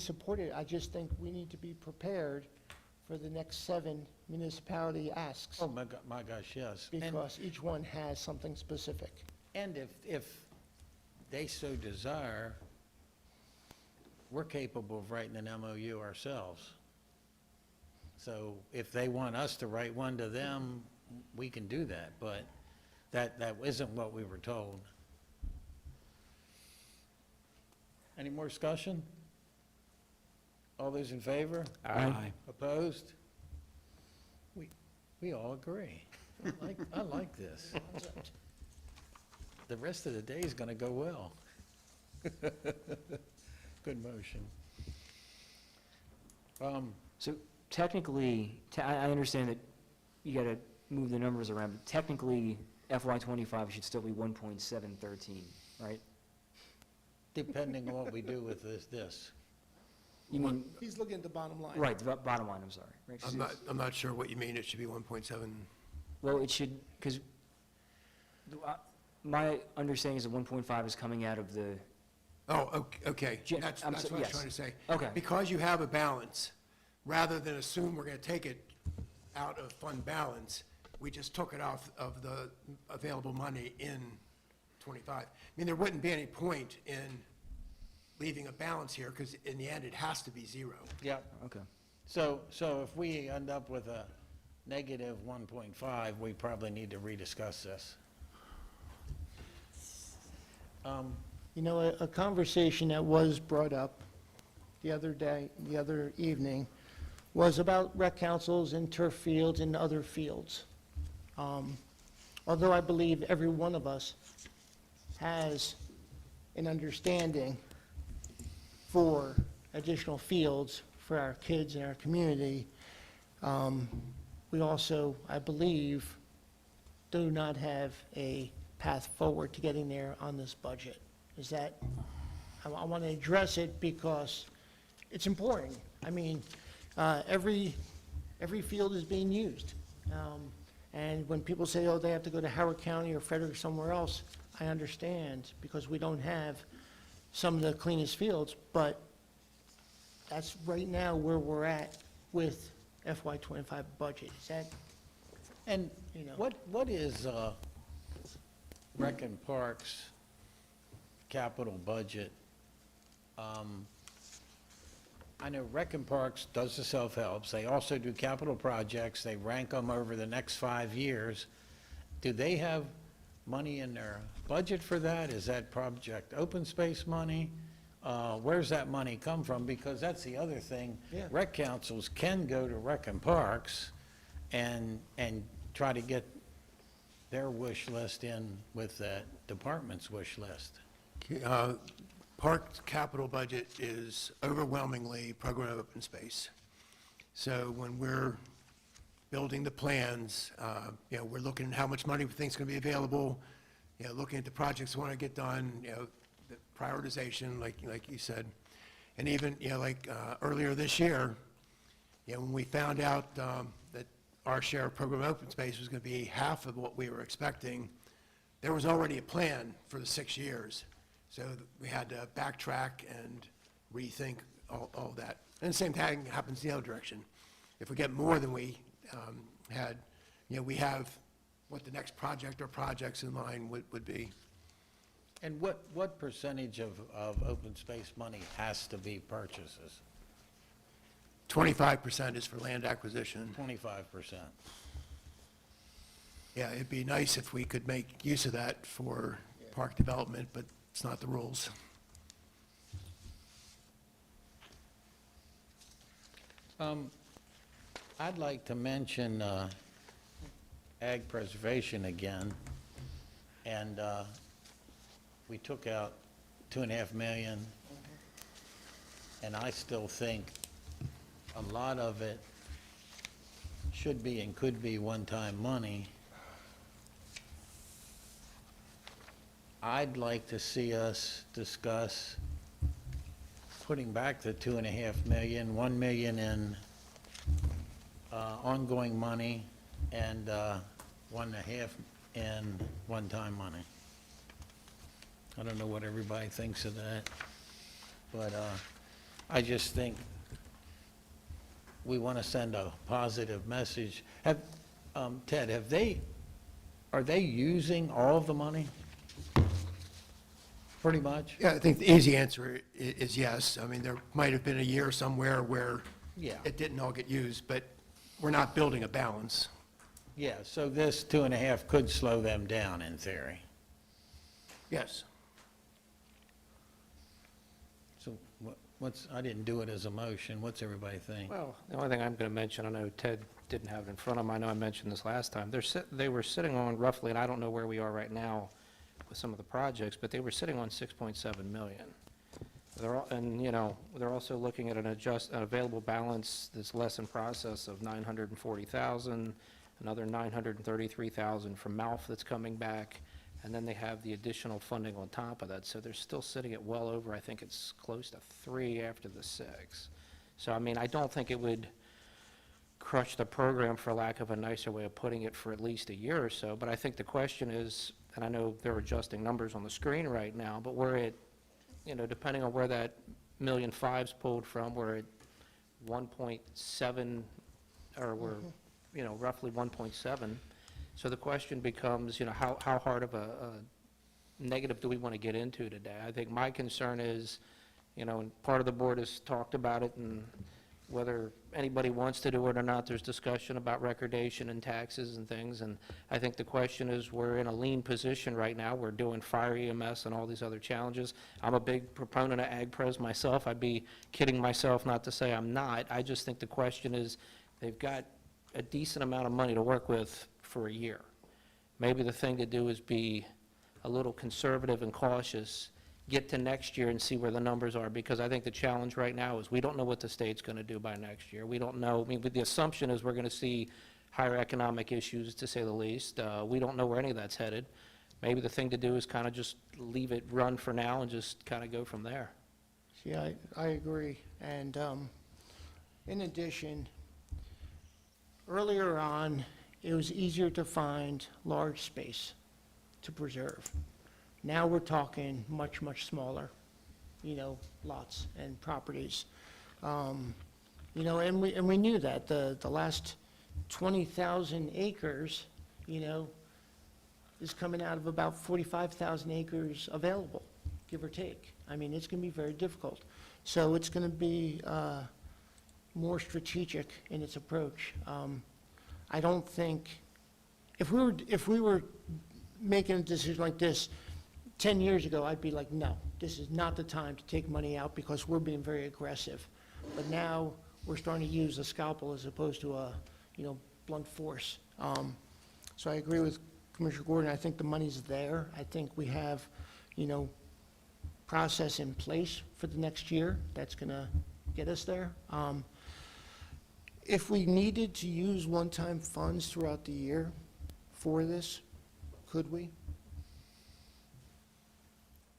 support it. I just think we need to be prepared for the next 7 municipality asks, Oh, my gosh, yes. And- because each one has something specific. And if they so desire, we're capable of writing an MOU ourselves. So if they want us to write one to them, we can do that, but that isn't what we were told. Any more discussion? All those in favor? Aye. Opposed? We all agree. I like this. The rest of the day is going to go well. Good motion. So technically, I understand that you got to move the numbers around, but technically FY '25 should still be 1.713, right? Depending on what we do with this. You mean, He's looking at the bottom line. right, the bottom line, I'm sorry. Right, 'cause I'm not sure what you mean, it should be 1.7. Well, it should, because my understanding is that 1.5 is coming out of the, Oh, okay, Gen- that's I'm what I so- was yes. trying to say. Okay. Because you have a balance, rather than assume we're going to take it out of fund balance, we just took it off of the available money in '25. I mean, there wouldn't be any point in leaving a balance here, because in the end, it has to be zero. Yep. okay. So if we end up with a negative 1.5, we probably need to rediscuss this. You know, a conversation that was brought up the other day, the other evening, was about rec councils and turf fields and other fields. Although I believe every one of us has an understanding for additional fields for our kids and our community, we also, I believe, do not have a path forward to getting there on this budget. Is that, I want to address it because it's important. I mean, every field is being used. And when people say, oh, they have to go to Howard County or Frederick or somewhere else, I understand, because we don't have some of the cleanest fields, but that's right now where we're at with FY '25 budget. Is that, And You know. what is Rec and Parks capital budget? I know Rec and Parks does the self-helps. They also do capital projects. They rank them over the next 5 years. Do they have money in their budget for that? Is that project open space money? Where's that money come from? Because that's the other thing. Yeah. Rec councils can go to Rec and Parks and try to get their wish list in with that department's wish list. Parks capital budget is overwhelmingly program open space. So when we're building the plans, you know, we're looking at how much money we think is going to be available, you know, looking at the projects we want to get done, you know, the prioritization, like you said. And even, you know, like earlier this year, you know, when we found out that our share of program open space was going to be half of what we were expecting, there was already a plan for the 6 years. So we had to backtrack and rethink all that. And the same thing happens the other direction. If we get more than we had, you know, we have what the next project or projects in line would be. And what percentage of open space money has to be purchases? 25% is for land acquisition. 25%. Yeah, it'd be nice if we could make use of that for park development, but it's not the rules. I'd like to mention ag preservation again, and we took out 2.5 million, and I still think a lot of it should be and could be one-time money. I'd like to see us discuss putting back the 2.5 million, 1 million in ongoing money, and 1.5 in one-time money. I don't know what everybody thinks of that, but I just think we want to send a positive message. Ted, are they using all of the money? Pretty much? Yeah, I think the easy answer is yes. I mean, there might have been a year somewhere where Yeah. it didn't all get used, but we're not building a balance. Yeah, so this 2.5 could slow them down in theory. Yes. So I didn't do it as a motion. What's everybody think? Well, the only thing I'm going to mention, I know Ted didn't have it in front of him, I know I mentioned this last time, they were sitting on roughly, and I don't know where we are right now with some of the projects, but they were sitting on 6.7 million. And, you know, they're also looking at an available balance that's less in process of 940,000, another 933,000 from MALF that's coming back, and then they have the additional funding on top of that. So they're still sitting at well over, I think it's close to 3 after the 6. So, I mean, I don't think it would crush the program, for lack of a nicer way of putting it, for at least a year or so. But I think the question is, and I know they're adjusting numbers on the screen right now, but we're at, you know, depending on where that 1.5 million pulled from, we're at 1.7, or we're, you know, roughly 1.7. So the question becomes, you know, how hard of a negative do we want to get into today? I think my concern is, you know, and part of the board has talked about it, and whether anybody wants to do it or not, there's discussion about recordation and taxes and things, and I think the question is, we're in a lean position right now. We're doing fire EMS and all these other challenges. I'm a big proponent of AgPres myself. I'd be kidding myself not to say I'm not. I just think the question is, they've got a decent amount of money to work with for a year. Maybe the thing to do is be a little conservative and cautious, get to next year and see where the numbers are, because I think the challenge right now is we don't know what the state's going to do by next year. We don't know, I mean, the assumption is we're going to see higher economic issues, to say the least. We don't know where any of that's headed. Maybe the thing to do is kind of just leave it run for now and just kind of go from there. See, I agree. And in addition, earlier on, it was easier to find large space to preserve. Now we're talking much, much smaller, you know, lots and properties. You know, and we knew that. The last 20,000 acres, you know, is coming out of about 45,000 acres available, give or take. I mean, it's going to be very difficult. So it's going to be more strategic in its approach. I don't think, if we were making a decision like this 10 years ago, I'd be like, no, this is not the time to take money out because we're being very aggressive. But now we're starting to use a scalpel as opposed to a, you know, blunt force. So I agree with Commissioner Gordon. I think the money's there. I think we have, you know, process in place for the next year that's going to get us there. If we needed to use one-time funds throughout the year for this, could we?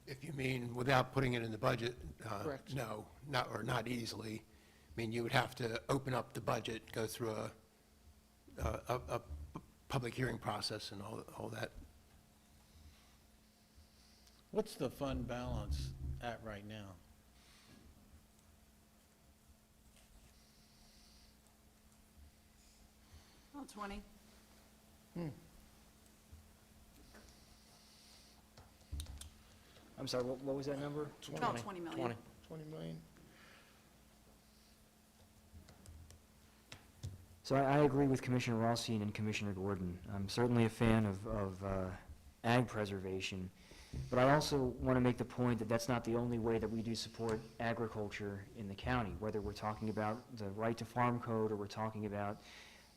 If you mean without putting it in the budget? Correct. No, not easily. I mean, you would have to open up the budget, go through a public hearing process and all that. What's the fund balance at right now? Oh, 20. I'm sorry, what was that number? About 20 million. 20 million? So I agree with Commissioner Rothstein and Commissioner Gordon. I'm certainly a fan of ag preservation, but I also want to make the point that that's not the only way that we do support agriculture in the county, whether we're talking about the right to farm code or we're talking about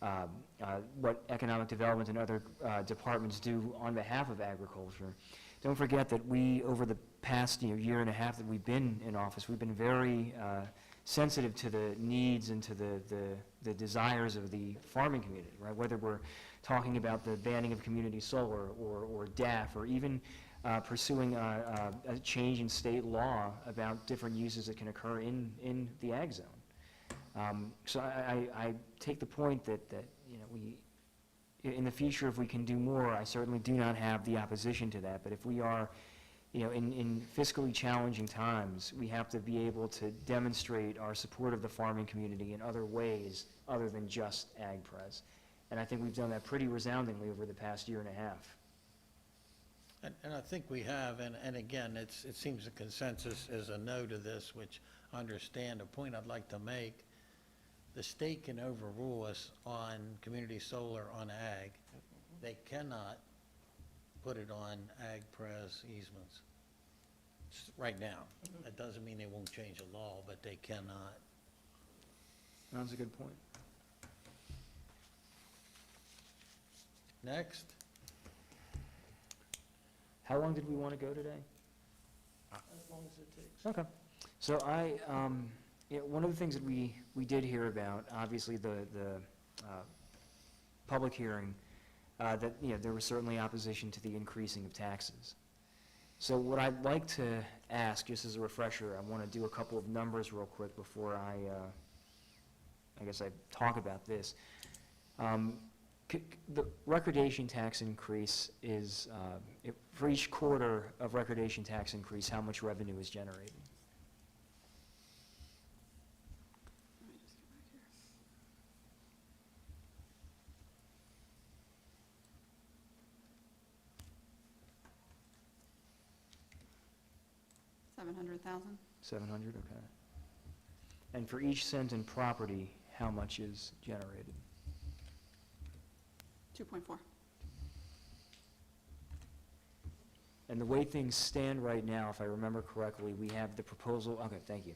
what economic development and other departments do on behalf of agriculture. Don't forget that we, over the past year and a half that we've been in office, we've been very sensitive to the needs and to the desires of the farming community, right? Whether we're talking about the banning of community solar or DAF, or even pursuing a change in state law about different uses that can occur in the ag zone. So I take the point that we, in the future, if we can do more, I certainly do not have the opposition to that, but if we are, in fiscally challenging times, we have to be able to demonstrate our support of the farming community in other ways other than just AgPres. And I think we've done that pretty resoundingly over the past year and a half. And I think we have, and again, it seems the consensus is a no to this, which I understand. A point I'd like to make, the state can overrule us on community solar on ag. They cannot put it on AgPres easements right now. That doesn't mean they won't change the law, but they cannot. That's a good point. Next. How long did we want to go today? As long as it takes. Okay. So one of the things that we did hear about, obviously the public hearing, that, there was certainly opposition to the increasing of taxes. So what I'd like to ask, just as a refresher, I want to do a couple of numbers real quick before I guess I talk about this. The recordation tax increase is, for each quarter of recordation tax increase, how much revenue is generated? Let me just get back here. $700,000. 700, okay. And for each cent in property, how much is generated? 2.4. And the way things stand right now, if I remember correctly, we have the proposal, okay, thank you.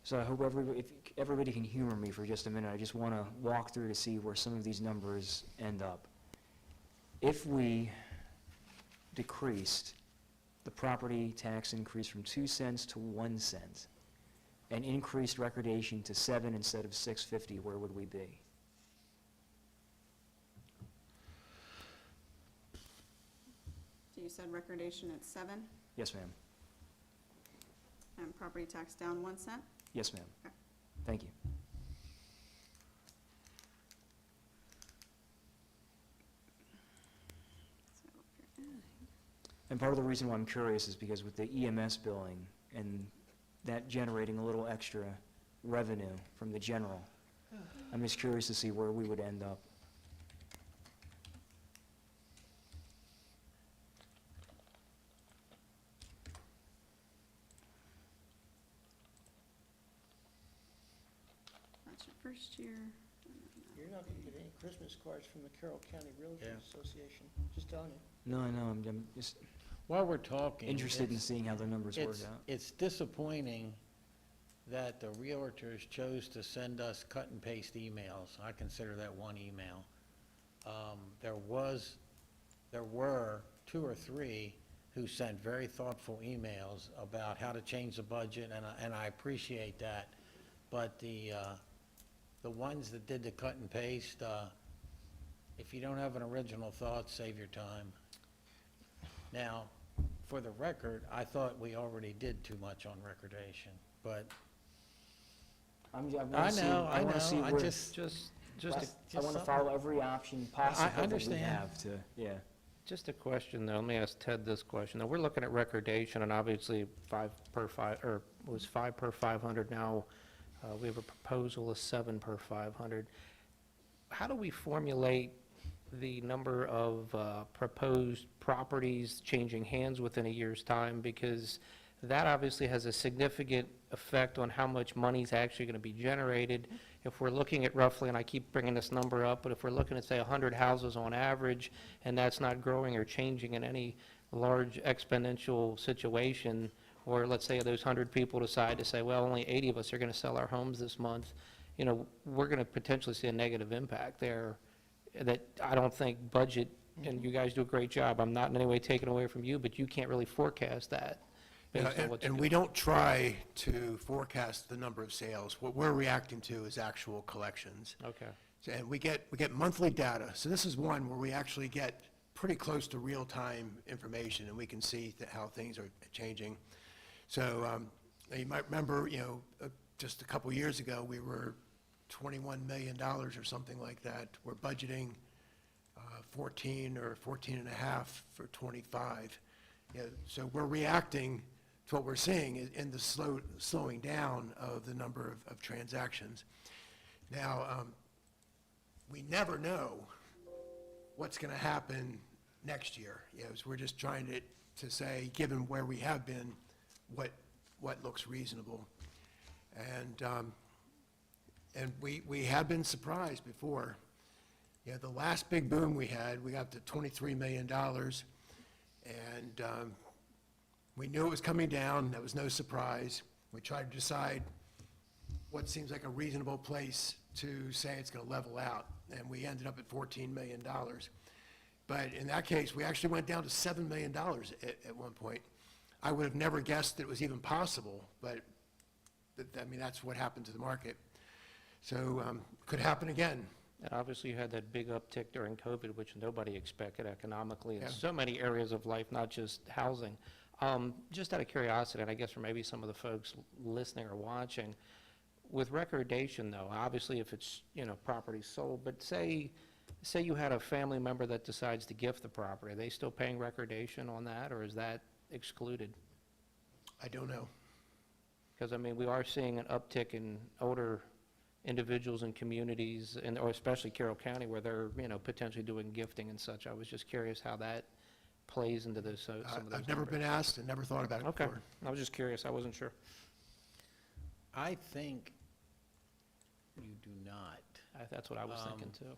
So I hope if everybody can humor me for just a minute. I just want to walk through to see where some of these numbers end up. If we decreased the property tax increase from 2 cents to 1 cent and increased recordation to 7 instead of 6.50, where would we be? So you said recordation at 7 Yes, ma'am. and property tax down 1 cent? Yes, ma'am. Okay. Thank you. So if you're adding- And part of the reason why I'm curious is because with the EMS billing and that generating a little extra revenue from the general, I'm just curious to see where we would end up. That's your first year. You're not going to get any Christmas cards from the Carroll County Realtors Yeah. Association, just telling you. No, I know, I'm just While we're talking. interested in it's- seeing how the numbers work It's, out. it's disappointing that the realtors chose to send us cut and paste emails. I consider that one email. There were 2 or 3 who sent very thoughtful emails about how to change the budget, and I appreciate that. But the ones that did the cut and paste, if you don't have an original thought, save your time. Now, for the record, I thought we already did too much on recordation, but I I want to see I where, just I want to follow every option possible that we understand. have to, yeah. Just a question, though. Let me ask Ted this question. Now, we're looking at recordation, and obviously 5 per 5, or it was 5 per 500. Now, we have a proposal of 7 per 500. How do we formulate the number of proposed properties changing hands within a year's time? Because that obviously has a significant effect on how much money's actually going to be generated. If we're looking at roughly, and I keep bringing this number up, but if we're looking at, say, 100 houses on average, and that's not growing or changing in any large exponential situation, or let's say those 100 people decide to say, well, only 80 of us are going to sell our homes this month, you know, we're going to potentially see a negative impact there that I don't think budget, and you guys do a great job, I'm not in any way taking away from you, but you can't really forecast that based on what you And do. we don't try to forecast the number of sales. What we're reacting to is actual collections. Okay. And we get monthly data. So this is one where we actually get pretty close to real-time information, and we can see how things are changing. So you might remember, just a couple years ago, we were $21 million or something like that. We're budgeting 14 or 14 and a half for 25. So we're reacting to what we're seeing in the slowing down of the number of transactions. Now, we never know what's going to happen next year. So we're just trying to say, given where we have been, what looks reasonable. And we have been surprised before. The last big boom we had, we got to $23 million, and we knew it was coming down. That was no surprise. We tried to decide what seems like a reasonable place to say it's going to level out, and we ended up at $14 million. But in that case, we actually went down to $7 million at one point. I would have never guessed that it was even possible, but that's what happened to the market. So could happen again. And obviously, you had that big uptick during COVID, which nobody expected economically in Yeah. so many areas of life, not just housing. Just out of curiosity, and I guess for maybe some of the folks listening or watching, with recordation, though, obviously if it's, property sold, but say you had a family member that decides to gift the property, are they still paying recordation on that, or is that excluded? I don't know. Because, we are seeing an uptick in older individuals and communities, or especially Carroll County, where they're, potentially doing gifting and such. I was just curious how that plays into this, some of those I've never been numbers. asked and never thought about it Okay, before. I was just curious, I wasn't sure. I think you do not. That's what I was thinking, too.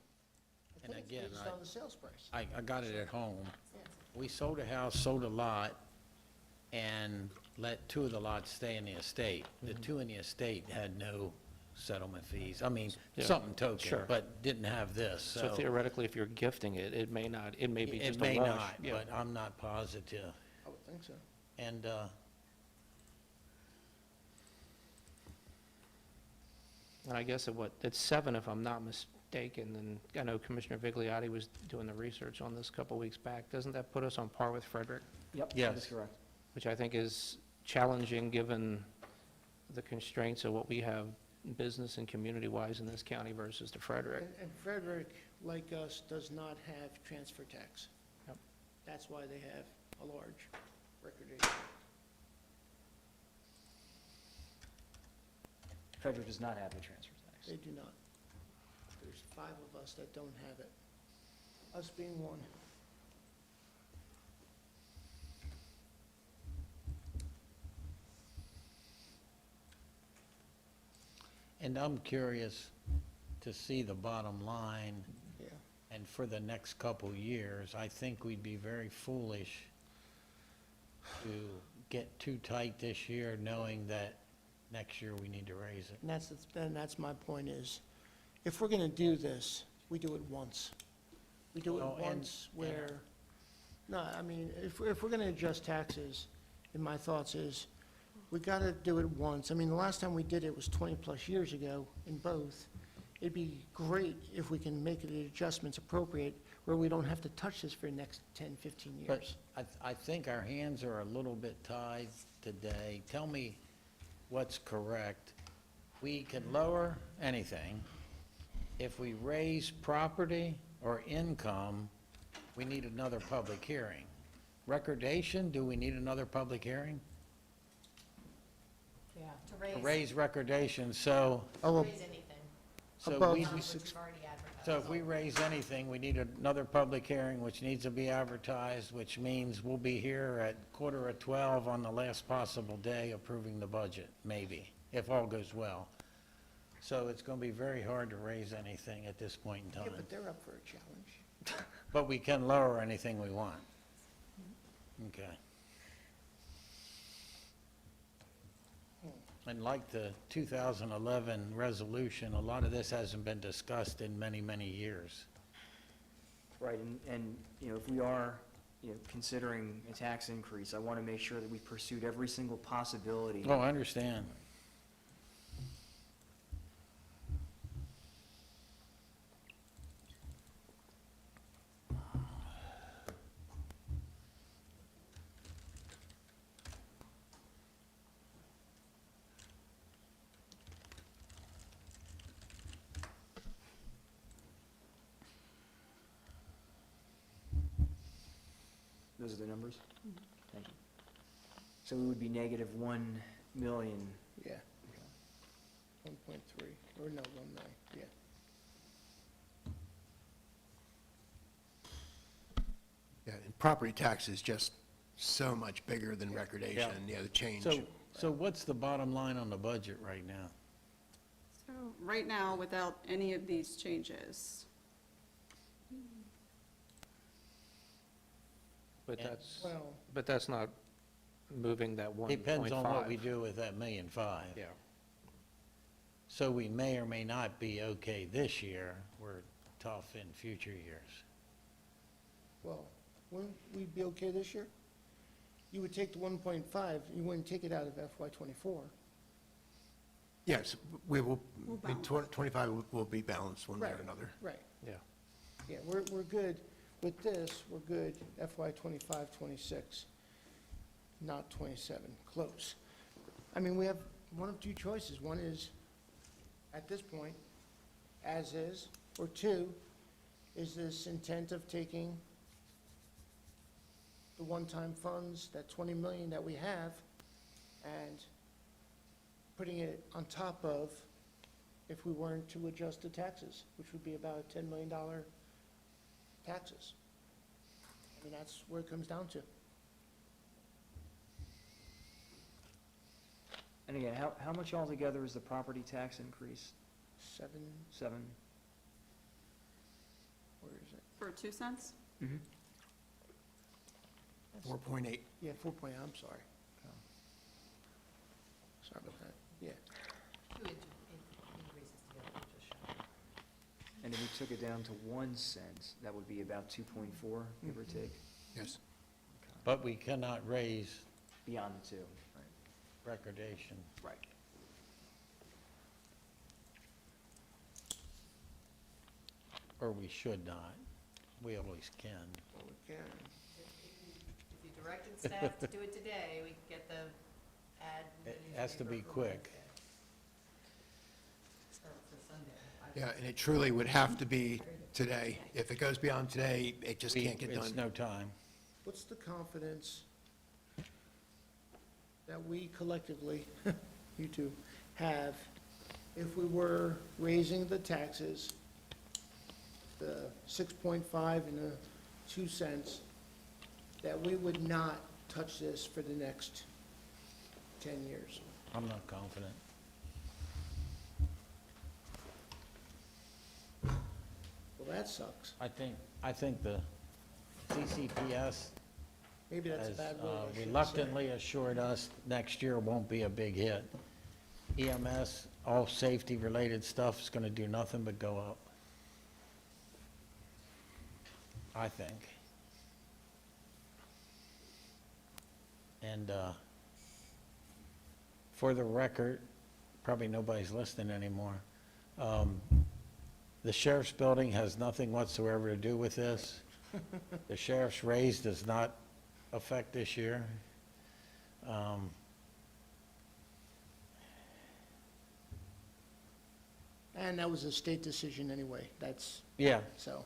And again, Based on the sales price. I got it at home. We sold a house, sold a lot, and let 2 of the lots stay in the estate. The 2 in the estate had no settlement fees. Yeah, Something token, sure. but didn't have this, So theoretically, if you're gifting it, it may not, it may be It just a may wash. not, Yeah. but I'm not positive. I would think so. And, And I guess it's 7 if I'm not mistaken, and I know Commissioner Vigliotti was doing the research on this a couple weeks back. Doesn't that put us on par with Frederick? Yep, Yes. that is correct. Which I think is challenging, given the constraints of what we have business and community-wise in this county versus to Frederick. And Frederick, like us, does not have transfer tax. Yep. That's why they have a large recordation. Frederick does not have the transfer tax. They do not. There's 5 of us that don't have it, us being one. and I'm curious to see the bottom line. Yeah. And for the next couple years, I think we'd be very foolish to get too tight this year, knowing that next year we need to raise it. And that's my point is, if we're going to do this, we do it once. We do it Well, and- once where, no, if we're going to adjust taxes, in my thoughts is, we got to do it once. The last time we did it was 20-plus years ago in both. It'd be great if we can make the adjustments appropriate where we don't have to touch this for the next 10, 15 But years. I think our hands are a little bit tied today. Tell me what's correct. We can lower anything. If we raise property or income, we need another public hearing. Recordation, do we need another public hearing? Yeah. To To raise, raise recordation, so, Oh, well, raise anything, so Above we, not what six- you've already advertised. so if we raise anything, we need another public hearing, which needs to be advertised, which means we'll be here at 11:45 on the last possible day approving the budget, maybe, if all goes well. So it's going to be very hard to raise anything at this point in yeah, time. but they're up for a challenge. But we can lower anything we want. Okay. And like the 2011 resolution, a lot of this hasn't been discussed in many, many years. Right, and, you know, if we are, you know, considering a tax increase, I want to make sure that we pursued every single possibility. Oh, I understand. Those are the numbers? Thank you. So we would be negative 1 million. Yeah. 1.3, or no, 1 million, yeah. Yeah, and property tax is just so much bigger than recordation, the change. So what's the bottom line on the budget right now? So right now, without any of these changes, But Yeah. Well, that's not moving that 1.5. Depends on what we do with that $1.5 million. Yeah. So we may or may not be okay this year. We're tough in future years. well, wouldn't we be okay this year? You would take the 1.5, you wouldn't take it out of FY '24. Yes, we will, We'll in balance. 25 will be balanced one way or Right. another. Right. Yeah. Yeah, we're good. With this, we're good FY '25, '26, not '27, close. I mean, we have one of two choices. One is, at this point, as is, or two, is this intent of taking the one-time funds, that 20 million that we have, and putting it on top of if we weren't to adjust the taxes, which would be about $10 million taxes. I mean, that's where it comes down to. And again, how much altogether is the property tax increase? 7, 7? where is it? for 2 cents? Mm-hmm. 4.8. Yeah, 4 point, I'm sorry. Sorry about that, yeah. Increases together, just show. And if we took it down to 1 cent, that would be about 2.4, give or take, Yes. But we cannot raise beyond the 2. recordation. Right. Or we should not. We always can. Well, we can. If you directed staff to do it today, we could get the ad. in the It has to newspaper be for quick. Wednesday. Or for Sunday. Yeah, and it truly would have to be today. If it goes beyond today, it just can't get It's done. no time. What's the confidence that we collectively, you two, have if we were raising the taxes, the 6.5 and the 2 cents, that we would not touch this for the next 10 years? I'm not confident. Well, that sucks. I think the CCPS Maybe that's a has bad word. I shouldn't say. reluctantly assured us next year won't be a big hit. EMS, all safety-related stuff is going to do nothing but go up. I think. And for the record, probably nobody's listening anymore. The sheriff's building has nothing whatsoever to do with this. The sheriff's raise does not affect this year. And that was a state decision anyway, that's, Yeah, so.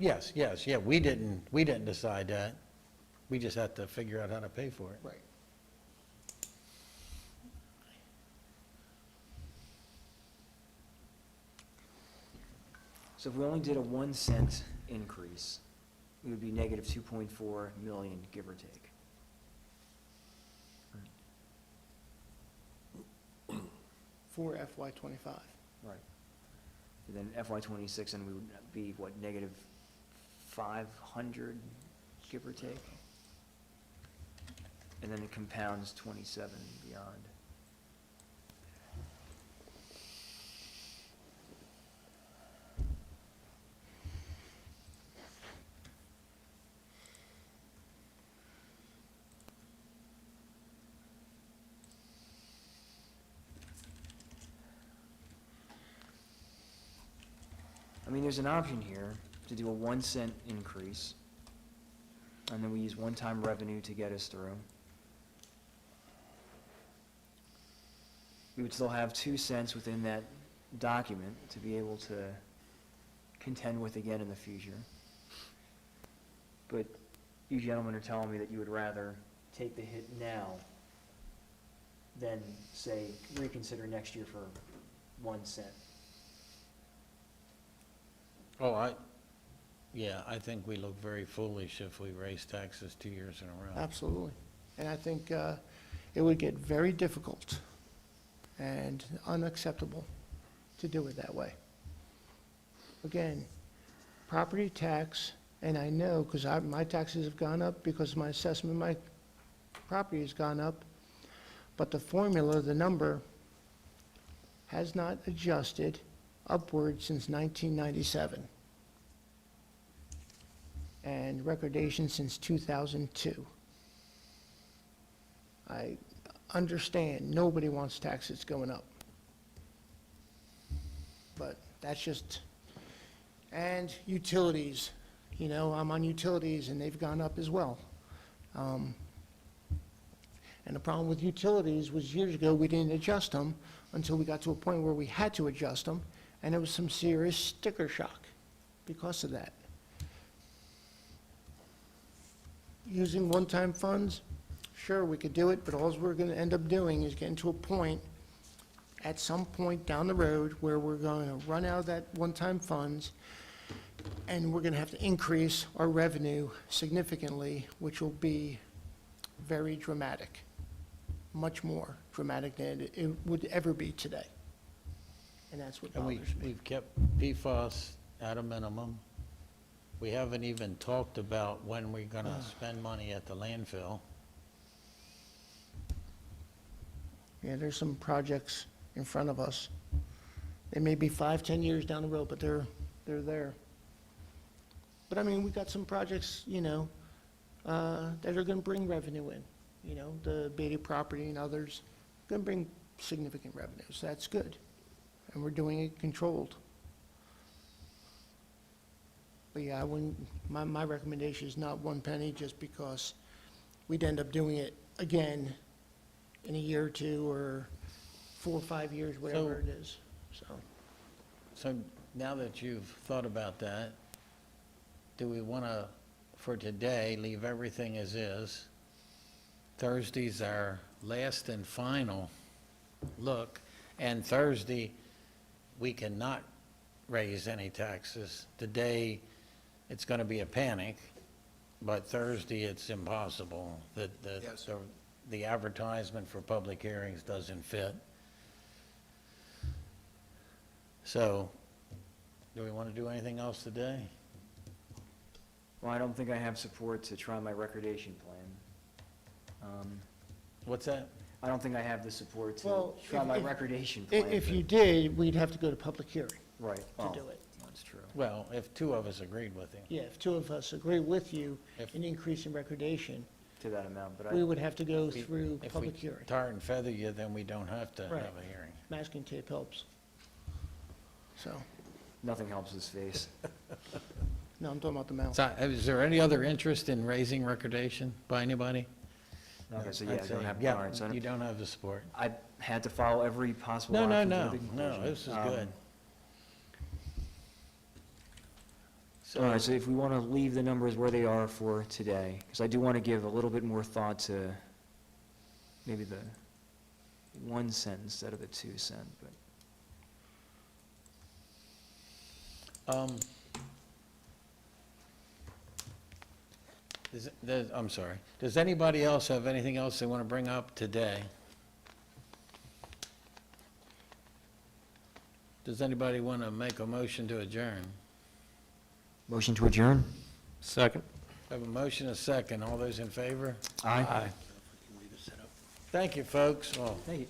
Yes, yes, yeah, we didn't decide that. We just had to figure out how to pay for it. Right. So if we only did a 1 cent increase, it would be negative 2.4 million, give or take. For FY '25. Right. And then FY '26, and we would be, what, negative 500, give or take? And then it compounds 27 and beyond. I mean, there's an option here to do a 1 cent increase, and then we use one-time revenue to get us through. We would still have 2 cents within that document to be able to contend with again in the future. But you gentlemen are telling me that you would rather take the hit now than, say, reconsider next year for 1 cent. Oh, I think we look very foolish if we raise taxes 2 years in a row. Absolutely. And I think it would get very difficult and unacceptable to do it that way. Again, property tax, and I know, because my taxes have gone up because my assessment of my property has gone up, but the formula, the number, has not adjusted upward since 1997, and recordation since 2002. I understand, nobody wants taxes going up. But that's just, and utilities, you know, I'm on utilities and they've gone up as well. And the problem with utilities was years ago, we didn't adjust them until we got to a point where we had to adjust them, and there was some serious sticker shock because of that. Using one-time funds, sure, we could do it, but all we're going to end up doing is getting to a point, at some point down the road, where we're going to run out of that one-time funds, and we're going to have to increase our revenue significantly, which will be very dramatic, much more dramatic than it would ever be today. And that's what And bothers me. we've kept PFAS at a minimum. We haven't even talked about when we're gonna spend money at the landfill. Yeah, there's some projects in front of us. They may be 5, 10 years down the road, but they're there. But I mean, we got some projects, you know, that are gonna bring revenue in. You know, the Beatty property and others, gonna bring significant revenue, so that's good. And we're doing it controlled. But yeah, I wouldn't, my recommendation is not 1 penny, just because we'd end up doing it again in a year or two, or 4 or 5 years, whatever it is, so. So now that you've thought about that, do we wanna, for today, leave everything as is? Thursday's our last and final look, and Thursday, we cannot raise any taxes. Today, it's gonna be a panic, but Thursday, it's impossible. Yes. The advertisement for public hearings doesn't fit. So, do we wanna do anything else today? Well, I don't think I have support to try my recordation plan. What's that? I don't think I have the support to Well, try if- my if- recordation plan. If but- you did, we'd have to go to public hearing Right. to Oh, do it. that's true. Well, if 2 of us agreed with him. Yeah, if 2 of us agree with you If- in increasing recordation, To that amount, but we I, would have to go If we- through If we public hearing. tar and feather you, then we don't have to Right. have a hearing. Masking tape helps. So, nothing helps his face. no, I'm talking about the mouth. So, is there any other interest in raising recordation by anybody? Okay, so yeah, I'd I say- don't have, yeah, all right, so I you don't- don't have the support. I had to follow every possible No, option. no, to no, the no, conclusion. this is good. All right, so if we want to leave the numbers where they are for today, because I do want to give a little bit more thought to maybe the 1 cent instead of the 2 cent, but. I'm sorry. Does anybody else have anything else they want to bring up today? Does anybody want to make a motion to adjourn? Motion to adjourn? Second. Have a motion, a second. All those in favor? Aye. Thank you, folks. Well, Thank you.